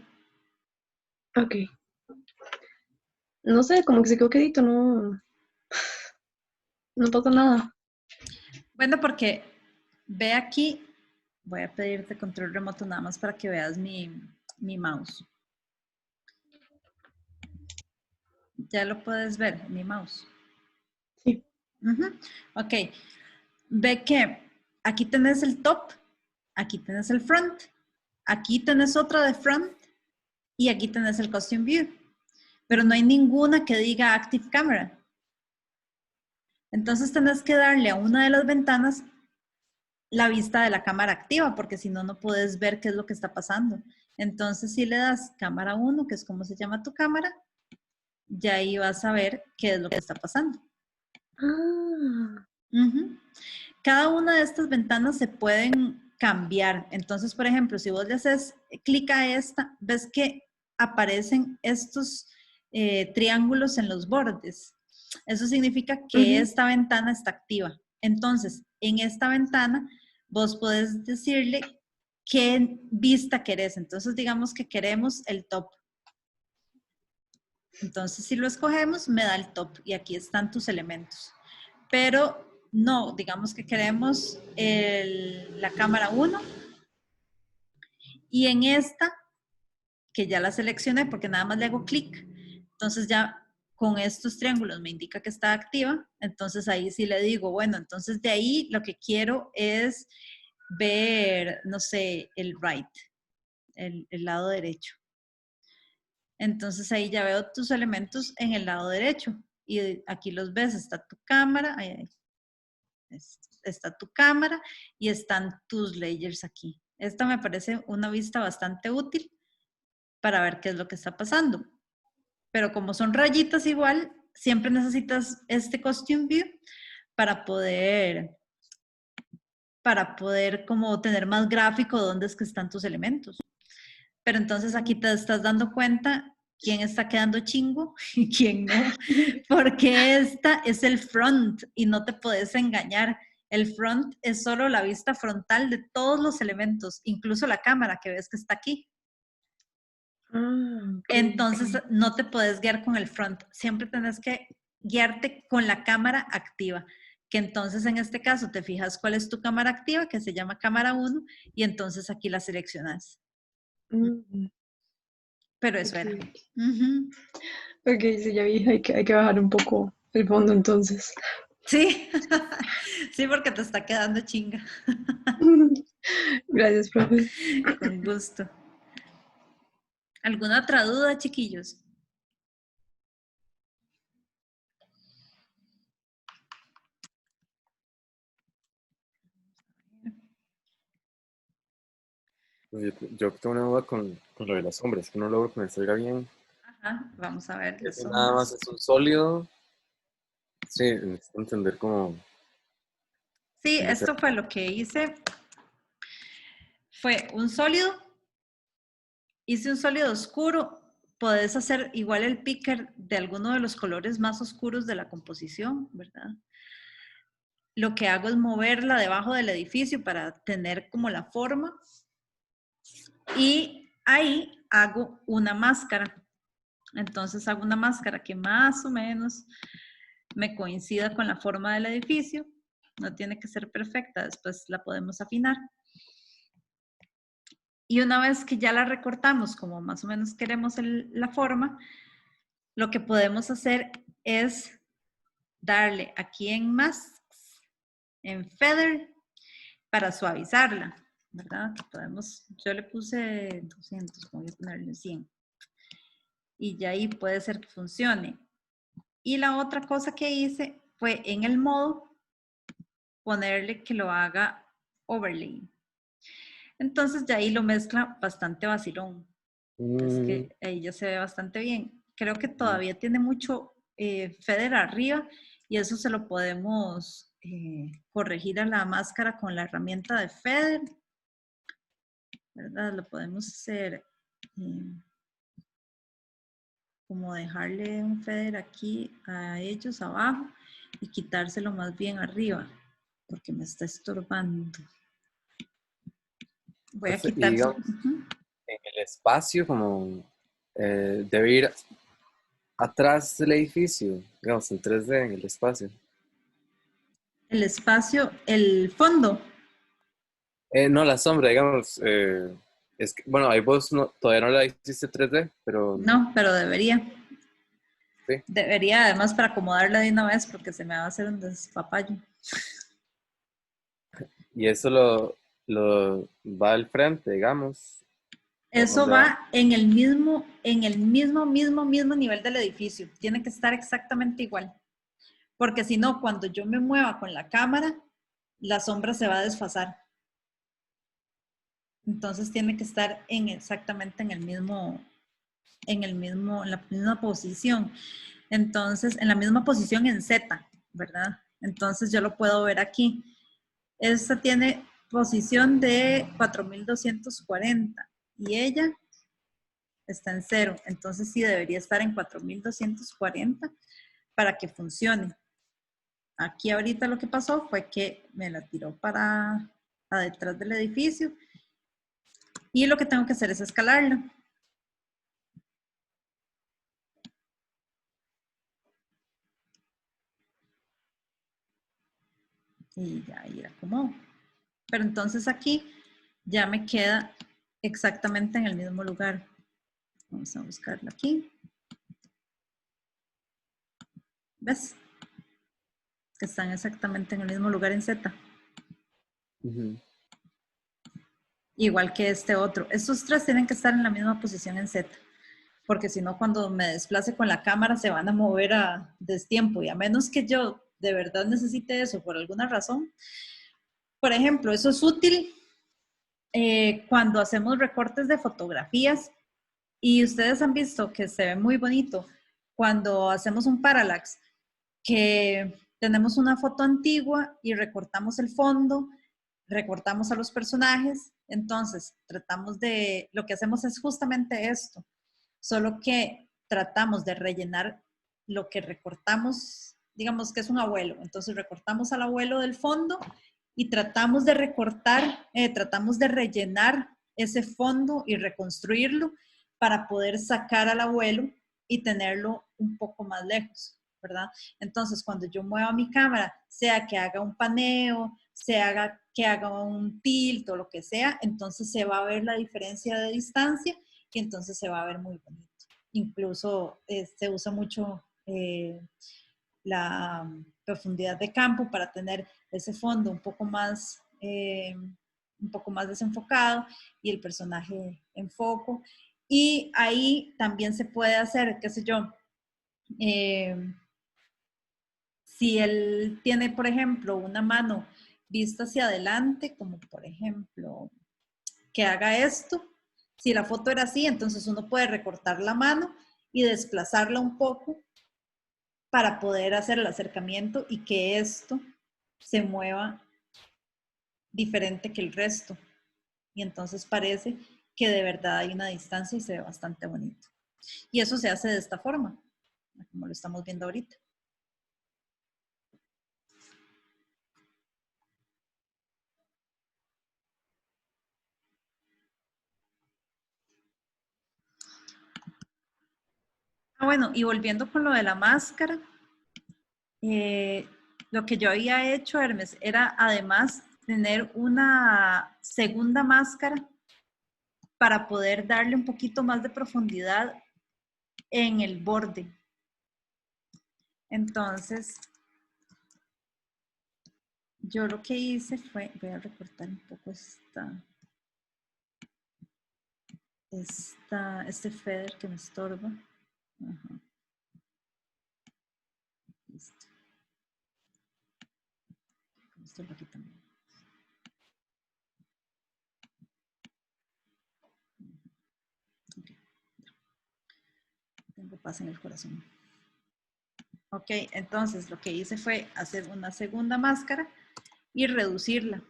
Ok. No sé, como que se quedó quedito, no pasa nada. Bueno, porque ve aquí, voy a pedirte control remoto nada más para que veas mi mouse. Ya lo puedes ver, mi mouse. Sí. Ujú. Ok, ve que aquí tenés el top, aquí tenés el front, aquí tenés otra de front y aquí tenés el Custom View. Pero no hay ninguna que diga Active Camera. Entonces tenés que darle a una de las ventanas la vista de la cámara activa, porque si no, no puedes ver qué es lo que está pasando. Entonces, si le das cámara 1, que es como se llama tu cámara, ya ahí vas a ver qué es lo que está pasando. Ah. Ujú. Cada una de estas ventanas se pueden cambiar. Entonces, por ejemplo, si vos le haces clic a esta, ves que aparecen estos triángulos en los bordes. Eso significa que esta ventana está activa. Entonces, en esta ventana, vos podés decirle qué vista querés. Entonces, digamos que queremos el top. Entonces, si lo escogemos, me da el top y aquí están tus elementos. Pero no, digamos que queremos la cámara 1 y en esta, que ya la seleccioné porque nada más le hago clic, entonces ya con estos triángulos me indica que está activa, entonces ahí sí le digo, bueno, entonces de ahí lo que quiero es ver, no sé, el right, el lado derecho. Entonces ahí ya veo tus elementos en el lado derecho y aquí los ves, está tu cámara, está tu cámara y están tus layers aquí. Esta me parece una vista bastante útil para ver qué es lo que está pasando. Pero como son rayitas igual, siempre necesitas este Costume View para poder como tener más gráfico dónde es que están tus elementos. Pero entonces aquí te estás dando cuenta quién está quedando chingo y quién no, porque esta es el front y no te puedes engañar. El front es solo la vista frontal de todos los elementos, incluso la cámara que ves que está aquí. Ah, okay, Entonces no te puedes guiar con el front. Siempre tenés que guiarte con la cámara activa, que entonces en este caso te fijas cuál es tu cámara activa, que se llama cámara 1, y entonces aquí la seleccionas. Mm, Pero eso ok, era. ok. Ujú. Ok, sí, ya vi, hay que bajar un poco el fondo entonces. Sí, sí, porque te está quedando chinga. Gracias, profe. Con gusto. ¿Alguna otra duda, chiquillos? Yo tengo una duda con lo de las sombras, que no logro que me salga bien. Ajá, vamos a ver las Ese nada más sombras. es un sólido. Sí, necesito entender cómo Sí, se esto fue lo que hice. Fue un sólido. Hice un sólido oscuro. Podés hacer igual el picker de alguno de los colores más oscuros de la composición, ¿verdad? Lo que hago es moverla debajo del edificio para tener como la forma. Y ahí hago una máscara. Entonces hago una máscara que más o menos me coincida con la forma del edificio. No tiene que ser perfecta, después la podemos afinar. Y una vez que ya la recortamos, como más o menos queremos la forma, lo que podemos hacer es darle aquí en Masks, en Feather, para suavizarla, ¿verdad? Podemos, yo le puse 200, voy a ponerle 100. Y ya ahí puede ser que funcione. Y la otra cosa que hice fue en el modo ponerle que lo haga overlay. Entonces ya ahí lo mezcla bastante vacilón. Es Mm, que ahí ya se ve bastante bien. Creo que todavía tiene mucho feather arriba y eso se lo podemos corregir a la máscara con la herramienta de feather, ¿verdad? Lo podemos hacer como dejarle un feather aquí a ellos abajo y quitárselo más bien arriba porque me está estorbando. Voy a y quitar su... digamos, en el espacio, como debe ir atrás del edificio, digamos, en 3D, en el espacio. El espacio, el fondo. No, la sombra, digamos, es que, bueno, ahí vos todavía no la hiciste 3D, pero No, pero debería. sí. Debería además para acomodarla de una vez porque se me va a hacer un despapayo. Y eso lo va al frente, digamos, ¿o Eso dónde va? va en el mismo nivel del edificio. Tiene que estar exactamente igual. Porque si no, cuando yo me mueva con la cámara, la sombra se va a desfasar. Entonces tiene que estar exactamente en la misma posición. Entonces, en la misma posición en Z, ¿verdad? Entonces yo lo puedo ver aquí. Esta tiene posición de 4240 y ella está en 0. Entonces sí debería estar en 4240 para que funcione. Aquí ahorita lo que pasó fue que me la tiró para detrás del edificio y lo que tengo que hacer es escalarlo. Y ya ahí acomodo. Pero entonces aquí ya me queda exactamente en el mismo lugar. Vamos a buscarlo aquí. ¿Ves? Que están exactamente en el mismo lugar en Z. Ujú. Igual que este otro. Estos tres tienen que estar en la misma posición en Z. Porque si no, cuando me desplace con la cámara se van a mover a destiempo. Y a menos que yo de verdad necesite eso por alguna razón. Por ejemplo, eso es útil cuando hacemos recortes de fotografías. Y ustedes han visto que se ve muy bonito cuando hacemos un parallax, que tenemos una foto antigua y recortamos el fondo, recortamos a los personajes, entonces lo que hacemos es justamente esto, solo que tratamos de rellenar lo que recortamos, digamos que es un abuelo, entonces recortamos al abuelo del fondo y tratamos de tratamos de rellenar ese fondo y reconstruirlo para poder sacar al abuelo y tenerlo un poco más lejos. ¿verdad? Entonces, cuando yo mueva mi cámara, sea que haga un paneo, que haga un tilt o lo que sea, entonces se va a ver la diferencia de distancia y entonces se va a ver muy bonito. Incluso se usa mucho la profundidad de campo para tener ese fondo un poco más desenfocado y el personaje en foco. Y ahí también se puede hacer, qué sé yo, si él tiene, por ejemplo, una mano vista hacia adelante, como por ejemplo, que haga esto. Si la foto era así, entonces uno puede recortar la mano y desplazarla un poco para poder hacer el acercamiento y que esto se mueva diferente que el resto. Y entonces parece que de verdad hay una distancia y se ve bastante bonito. Y eso se hace de esta forma, como lo estamos viendo ahorita. Bueno, y volviendo con lo de la máscara, lo que yo había hecho, Hermes, era además tener una segunda máscara para poder darle un poquito más de profundidad en el borde. Entonces, yo lo que hice fue, voy a recortar un poco este feather que me estorba. Ajá. Listo. Esto lo quitamos. Okay. Tengo paz en el corazón. Ok, entonces lo que hice fue hacer una segunda máscara y reducirla.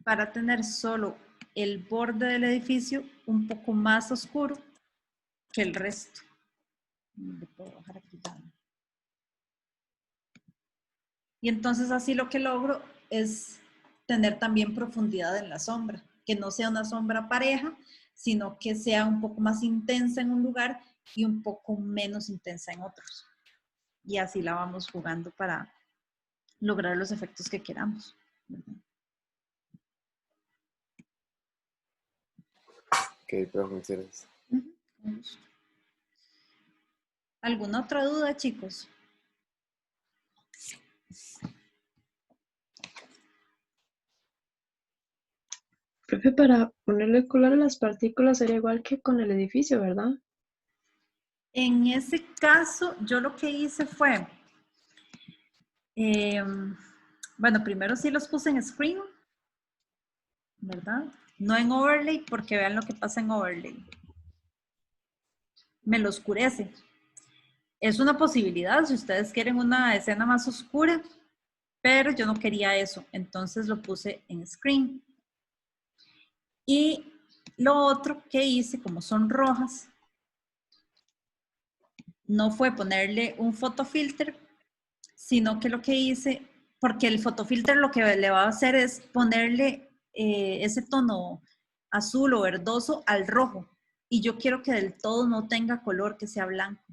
Para tener solo el borde del edificio un poco más oscuro que el resto. Le puedo bajar aquí ya. Y entonces así lo que logro es tener también profundidad en la sombra, que no sea una sombra pareja, sino que sea un poco más intensa en un lugar y un poco menos intensa en otros. Y así la vamos jugando para lograr los efectos que queramos. Ok, pero funciones. ¿Alguna otra duda, chicos? Profe, para ponerle color a las partículas sería igual que con el edificio, ¿verdad? En ese caso, yo lo que hice fue, bueno, primero sí los puse en screen, ¿verdad? No en overlay, porque vean lo que pasa en overlay. Me lo oscurece. Es una posibilidad si ustedes quieren una escena más oscura, pero yo no quería eso, entonces lo puse en screen. Y lo otro que hice, como son rojas, no fue ponerle un photofilter, sino que lo que hice, porque el photofilter lo que le va a hacer es ponerle ese tono azul o verdoso al rojo. Y yo quiero que del todo no tenga color, que sea blanco.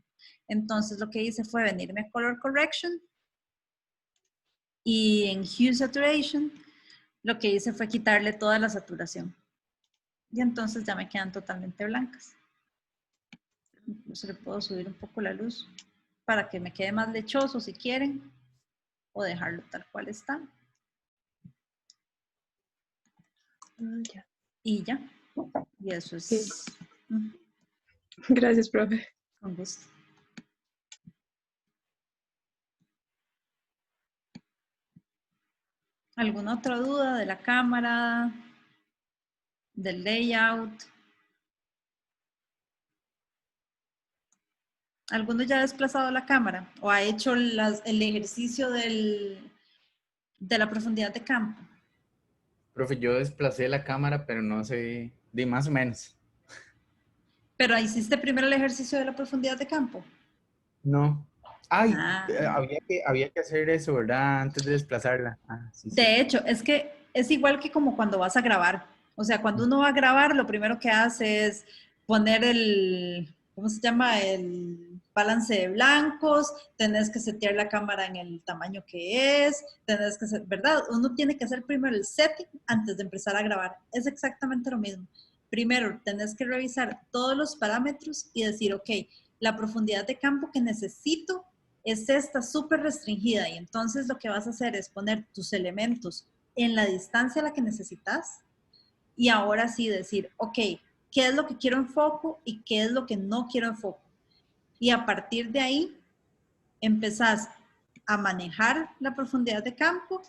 Entonces lo que hice fue venirme a Color Correction y en Hue Saturation lo que hice fue quitarle toda la saturación. Y entonces ya me quedan totalmente blancas. Incluso le puedo subir un poco la luz para que me quede más lechoso si quieren, o dejarlo tal cual está. Ya. Y ya. Y eso es Sí. Gracias, profe. con gusto. ¿Alguna otra duda de la cámara, del layout? ¿Alguno ya ha desplazado la cámara o ha hecho el ejercicio de la profundidad de campo? Profe, yo desplacé la cámara, pero no sé, de más o menos. Pero hiciste primero el ejercicio de la profundidad de campo. No. Ay, Ah. había que hacer eso, ¿verdad? Antes de desplazarla. Ah, sí, sí. De hecho, es que es igual que como cuando vas a grabar. O sea, cuando uno va a grabar, lo primero que hace es poner el, ¿cómo se llama? El balance de blancos, tenés que setear la cámara en el tamaño que es, tenés que ser, ¿verdad? Uno tiene que hacer primero el setting antes de empezar a grabar. Es exactamente lo mismo. Primero, tenés que revisar todos los parámetros y decir, ok, la profundidad de campo que necesito es esta súper restringida y entonces lo que vas a hacer es poner tus elementos en la distancia a la que necesitas y ahora sí decir, ok, ¿qué es lo que quiero en foco y qué es lo que no quiero en foco? Y a partir de ahí empezás a manejar la profundidad de campo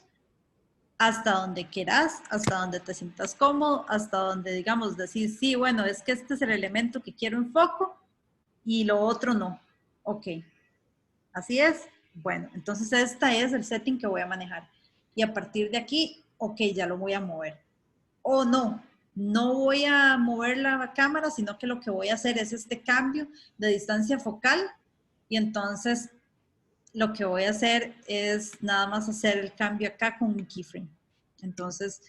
hasta donde quieras, hasta donde te sientas cómodo, hasta donde digamos decís, sí, bueno, es que este es el elemento que quiero en foco y lo otro no. Ok, así es. Bueno, entonces este es el setting que voy a manejar. Y a partir de aquí, ok, ya lo voy a mover. O no, no voy a mover la cámara, sino que lo que voy a hacer es este cambio de distancia focal y entonces lo que voy a hacer es nada más hacer el cambio acá con mi keyframe. Entonces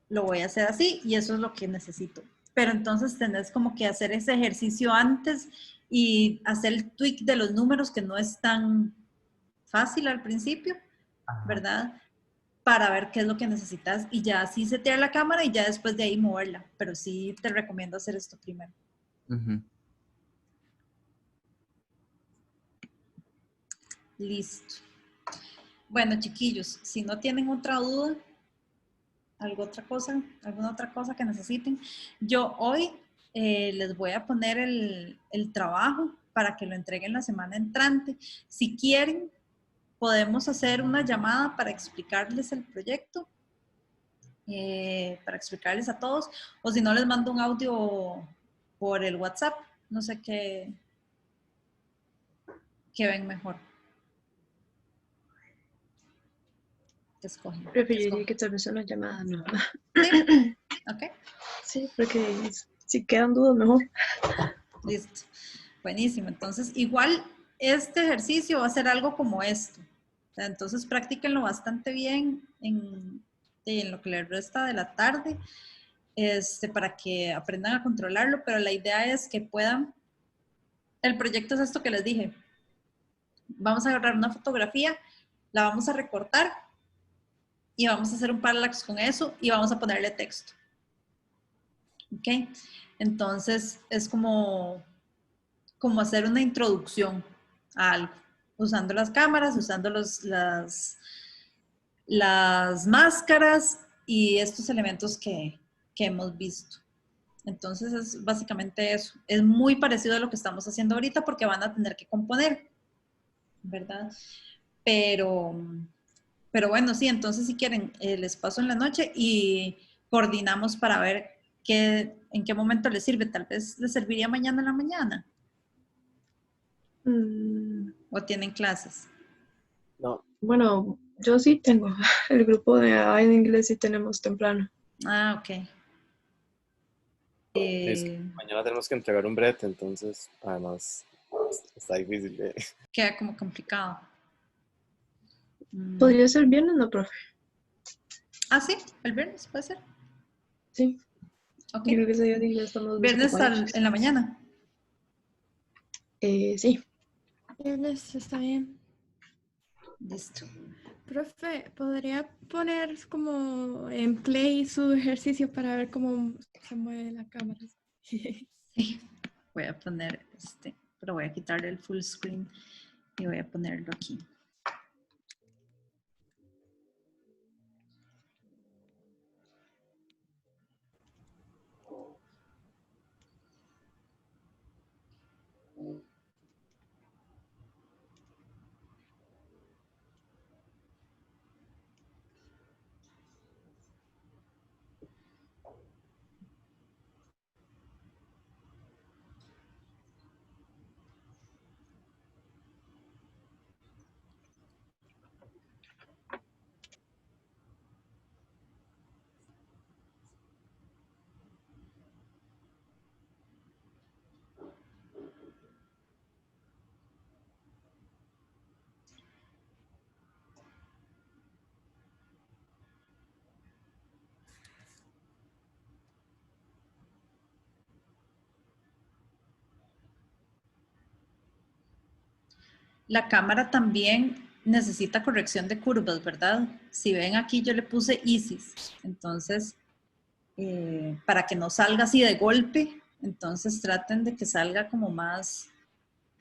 lo voy a hacer así y eso es lo que necesito. Pero entonces tenés como que hacer ese ejercicio antes y hacer el tweak de los números que no es tan fácil al principio, Ajá. ¿verdad? Para ver qué es lo que necesitas y ya así setear la cámara y ya después de ahí moverla. Pero sí te recomiendo hacer esto primero. Ujú. Listo. Bueno, chiquillos, si no tienen otra duda, alguna otra cosa que necesiten, yo hoy les voy a poner el trabajo para que lo entreguen la semana entrante. Si quieren, podemos hacer una llamada para explicarles el proyecto, para explicarles a todos, o si no, les mando un audio por el WhatsApp, no sé qué ven mejor. ¿Qué escogen? ¿Qué Preferiría escogen? que tal vez una llamada, no. ¿Sí? Ok, Sí, porque si quedan dudas, mejor. listo. Buenísimo. Entonces, igual este ejercicio va a ser algo como esto. O sea, entonces, practíquenlo bastante bien en lo que les resta de la tarde, para que aprendan a controlarlo, pero la idea es que puedan, el proyecto es esto que les dije. Vamos a agarrar una fotografía, la vamos a recortar y vamos a hacer un parallax con eso y vamos a ponerle texto. ¿Ok? Entonces, es como hacer una introducción a algo, usando las cámaras, usando las máscaras y estos elementos que hemos visto. Entonces es básicamente eso. Es muy parecido a lo que estamos haciendo ahorita porque van a tener que componer, ¿verdad? Pero, pero bueno, sí, entonces si quieren, les paso en la noche y coordinamos para ver en qué momento les sirve. Tal vez les serviría mañana en la mañana Mm, o tienen clases. No, bueno, yo sí tengo. El grupo de AI en inglés sí tenemos temprano. Ah, ok. es que mañana tenemos que entregar un brete, entonces, además, está difícil. Queda como complicado. Mm. ¿Podría ser viernes, no, profe? Ah, sí, el viernes puede ser. Sí, Ok. yo creo que ese día de inglés estamos Viernes desocupados. en la mañana. Sí. Viernes está bien. Listo. Profe, ¿podría poner como en play su ejercicio para ver cómo se mueve la cámara? Sí. Voy a poner pero voy a quitarle el full screen y voy a ponerlo aquí. la cámara también necesita corrección de curvas, ¿verdad? Si ven aquí yo le puse ISIS, entonces para que no salga así de golpe, entonces traten de que salga como más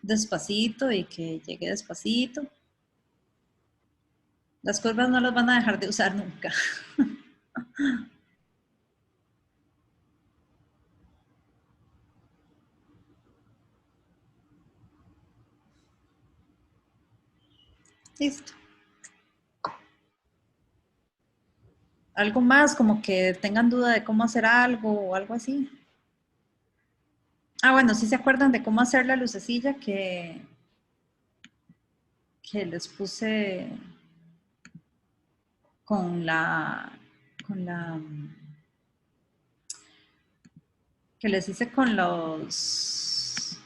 despacito y que llegue despacito. Las curvas no las van a dejar de usar nunca. Listo. Algo más, como que tengan duda de cómo hacer algo o algo así. Ah, bueno, sí se acuerdan de cómo hacer la lucecilla que les puse con la, que les hice con los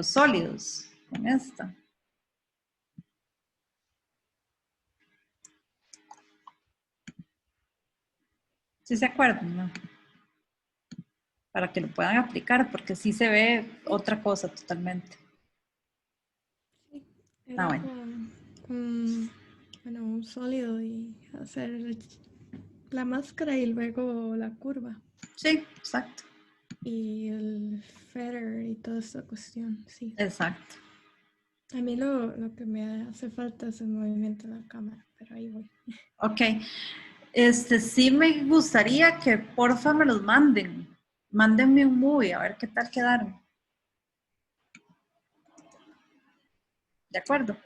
sólidos, con esta. ¿Sí se acuerdan, no? Para que lo puedan aplicar, porque sí se ve otra cosa totalmente. Era Bueno. bueno, un sólido y hacer la máscara y luego la curva. Sí, exacto. Y el feather y toda esta cuestión, sí. Exacto. A mí lo que me hace falta es el movimiento de la cámara, pero ahí voy. Ok. Sí me gustaría que porfa me los manden. Mándenme un movie, a ver qué tal quedaron. ¿De acuerdo?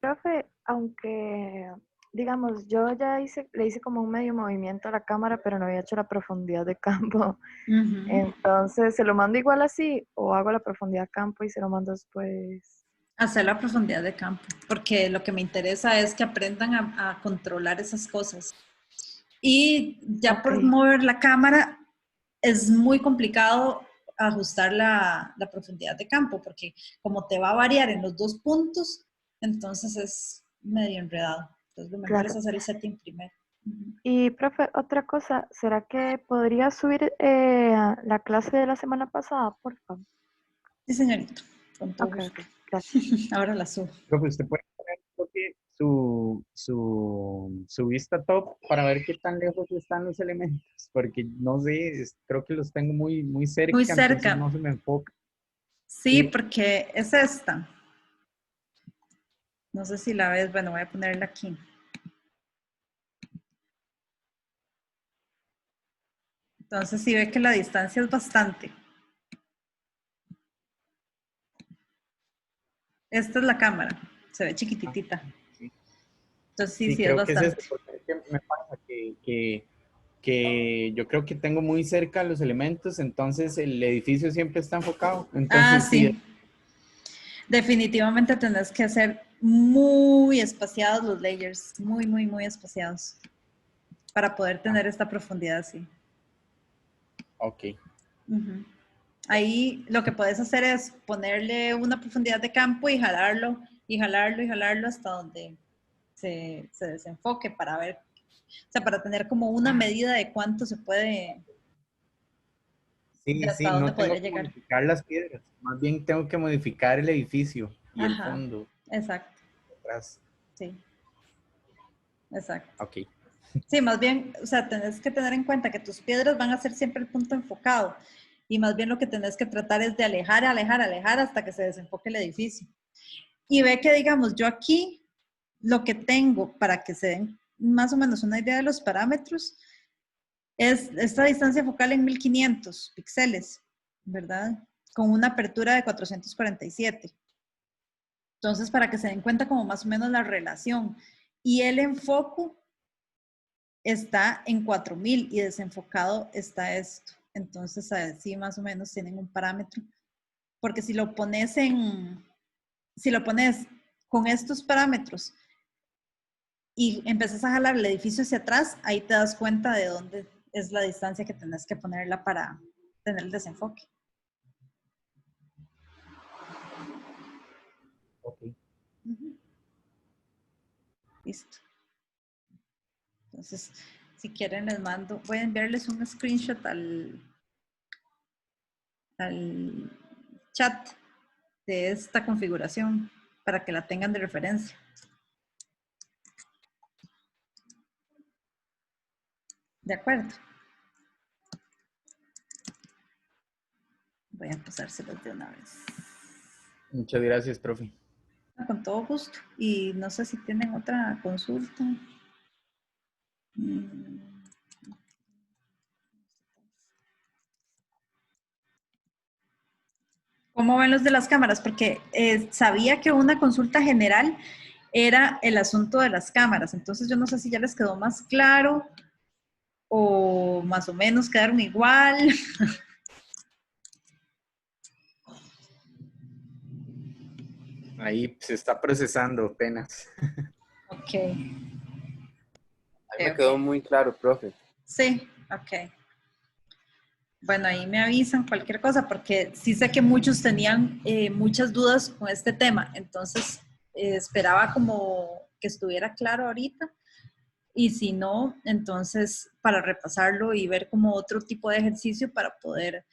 Profe, aunque, digamos, yo ya le hice como un medio movimiento a la cámara, pero no había hecho la profundidad de campo. Ujú. Entonces, ¿se lo mando igual así o hago la profundidad de campo y se lo mando después? Hacer la profundidad de campo, porque lo que me interesa es que aprendan a controlar esas cosas. Y ya por Ok, mover la cámara es muy complicado ajustar la profundidad de campo, porque como te va a variar en los dos puntos, entonces es medio enredado. Entonces lo mejor es claro. hacer el setting primero. Ujú. Y, profe, otra cosa, ¿será que podría subir la clase de la semana pasada, por favor? Sí, señorita, con todo Ok, gusto. ok, gracias. Ahora la subo. Profe, usted puede poner un toque su vista top para ver qué tan lejos están los elementos, porque no sé, creo que los tengo muy, muy Muy cerca, entonces cerca. no se me enfoca. Sí, Sí, porque es esta. No sé si la ves, bueno, voy a ponerla aquí. Entonces, si ve que la distancia es bastante. Esta es la cámara, se ve chiquititita. sí, Entonces, sí, sí, sí es creo que es eso, bastante. porque es que me pasa que yo creo que tengo muy cerca los elementos, entonces el edificio siempre está enfocado, Ah, entonces sí, sí. Definitivamente tenés que hacer muy espaciados los layers, muy, muy, muy espaciados, para poder tener esta profundidad así. ok, Ujú. Ahí lo que puedes hacer es ponerle una profundidad de campo y jalarlo, y jalarlo, y jalarlo hasta donde se desenfoque para ver, o sea, para tener como una medida de cuánto se puede, de sí, hasta sí, dónde no podría tengo que llegar. modificar las piedras, más bien tengo que modificar el edificio y el Ajá, fondo exacto, atrás. sí, exacto. Ok, Sí, más bien, o sea, tenés que tener en cuenta que tus piedras van a ser siempre el punto enfocado y más bien lo que tenés que tratar es de alejar, alejar, alejar hasta que se desenfoque el edificio. Y ve que, digamos, yo aquí lo que tengo para que se den más o menos una idea de los parámetros es esta distancia focal en 1500 píxeles, ¿verdad? Con una apertura de 447. Entonces, para que se den cuenta como más o menos la relación. Y el enfoco está en 4000 y desenfocado está esto. Entonces, así más o menos tienen un parámetro. Porque si lo pones con estos parámetros y empezás a jalar el edificio hacia atrás, ahí te das cuenta de dónde es la distancia que tenés que ponerla para tener el desenfoque. ok. Ujú. Listo. Entonces, si quieren les mando, voy a enviarles un screenshot al chat de esta configuración para que la tengan de referencia. ¿De acuerdo? Voy a pasárselos de una vez. Muchas gracias, profe. Con todo gusto. Y no sé si tienen otra consulta. ¿Cómo ven los de las cámaras? Porque sabía que una consulta general era el asunto de las cámaras. Entonces yo no sé si ya les quedó más claro o más o menos quedaron igual. Ahí se está procesando apenas. Ok. Ahí me quedó muy claro, profe. Sí, ok. Bueno, ahí me avisan cualquier cosa, porque sí sé que muchos tenían muchas dudas con este tema, entonces esperaba como que estuviera claro ahorita, y si no, entonces para repasarlo y ver como otro tipo de ejercicio para poder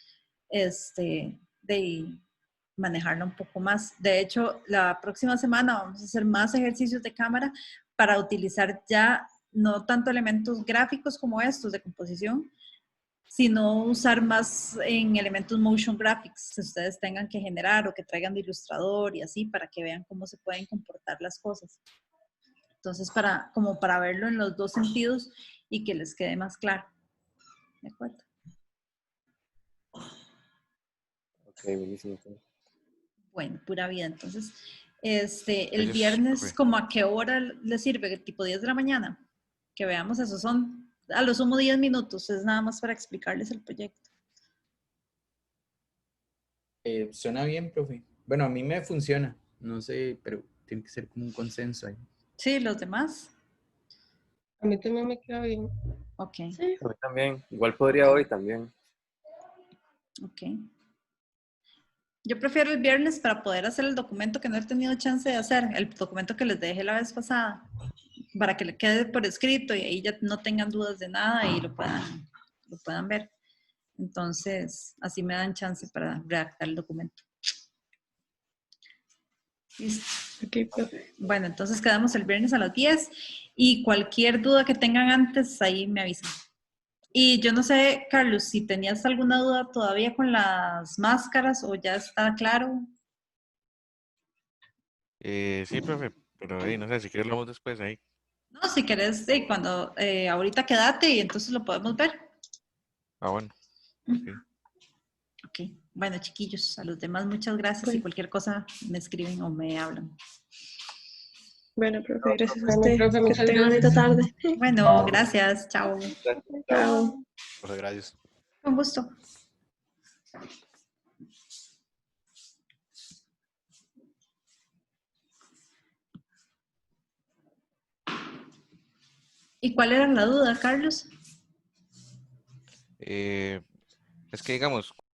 manejarlo un poco más. De hecho, la próxima semana vamos a hacer más ejercicios de cámara para utilizar ya no tanto elementos gráficos como estos de composición, sino usar más en elementos motion graphics que ustedes tengan que generar o que traigan de ilustrador y así para que vean cómo se pueden comportar las cosas. Entonces, como para verlo en los dos sentidos y que les quede más claro. ¿De acuerdo? Ok, buenísimo. Bueno, pura vida. Entonces, el Gracias, viernes, profe. ¿como a qué hora les sirve? ¿Tipo 10 de la mañana? Que veamos, eso son a lo sumo 10 minutos, es nada más para explicarles el proyecto. Suena bien, profe. Bueno, a mí me funciona. No sé, pero tiene que ser como un consenso ahí. Sí, los demás. A mí también me queda bien. Ok, Sí. A mí también. Igual podría hoy también. ok. Yo prefiero el viernes para poder hacer el documento que no he tenido chance de hacer, el documento que les dejé la vez pasada, para que le quede por escrito y ahí ya no tengan dudas de nada y lo puedan ver. Entonces, así me dan chance para redactar el documento. Listo. Ok, profe. Bueno, entonces quedamos el viernes a las 10 y cualquier duda que tengan antes, ahí me avisan. Y yo no sé, Carlos, si tenías alguna duda todavía con las máscaras o ya está claro. Sí, profe, pero no sé, si quieres lo hablamos después ahí. No, si querés, cuando ahorita quédate y entonces lo podemos ver. Ah, bueno. Sí. Ok, bueno, chiquillos, a los demás muchas gracias y Bueno. cualquier cosa me escriben o me hablan. Bueno, profe, gracias a Bueno, usted. profe, Que muchas tenga bonita gracias. tarde. Bueno, gracias, chao. Gracias. Chao. Profe, gracias. Con gusto. ¿Y cuál era la duda, Carlos? Es que, digamos,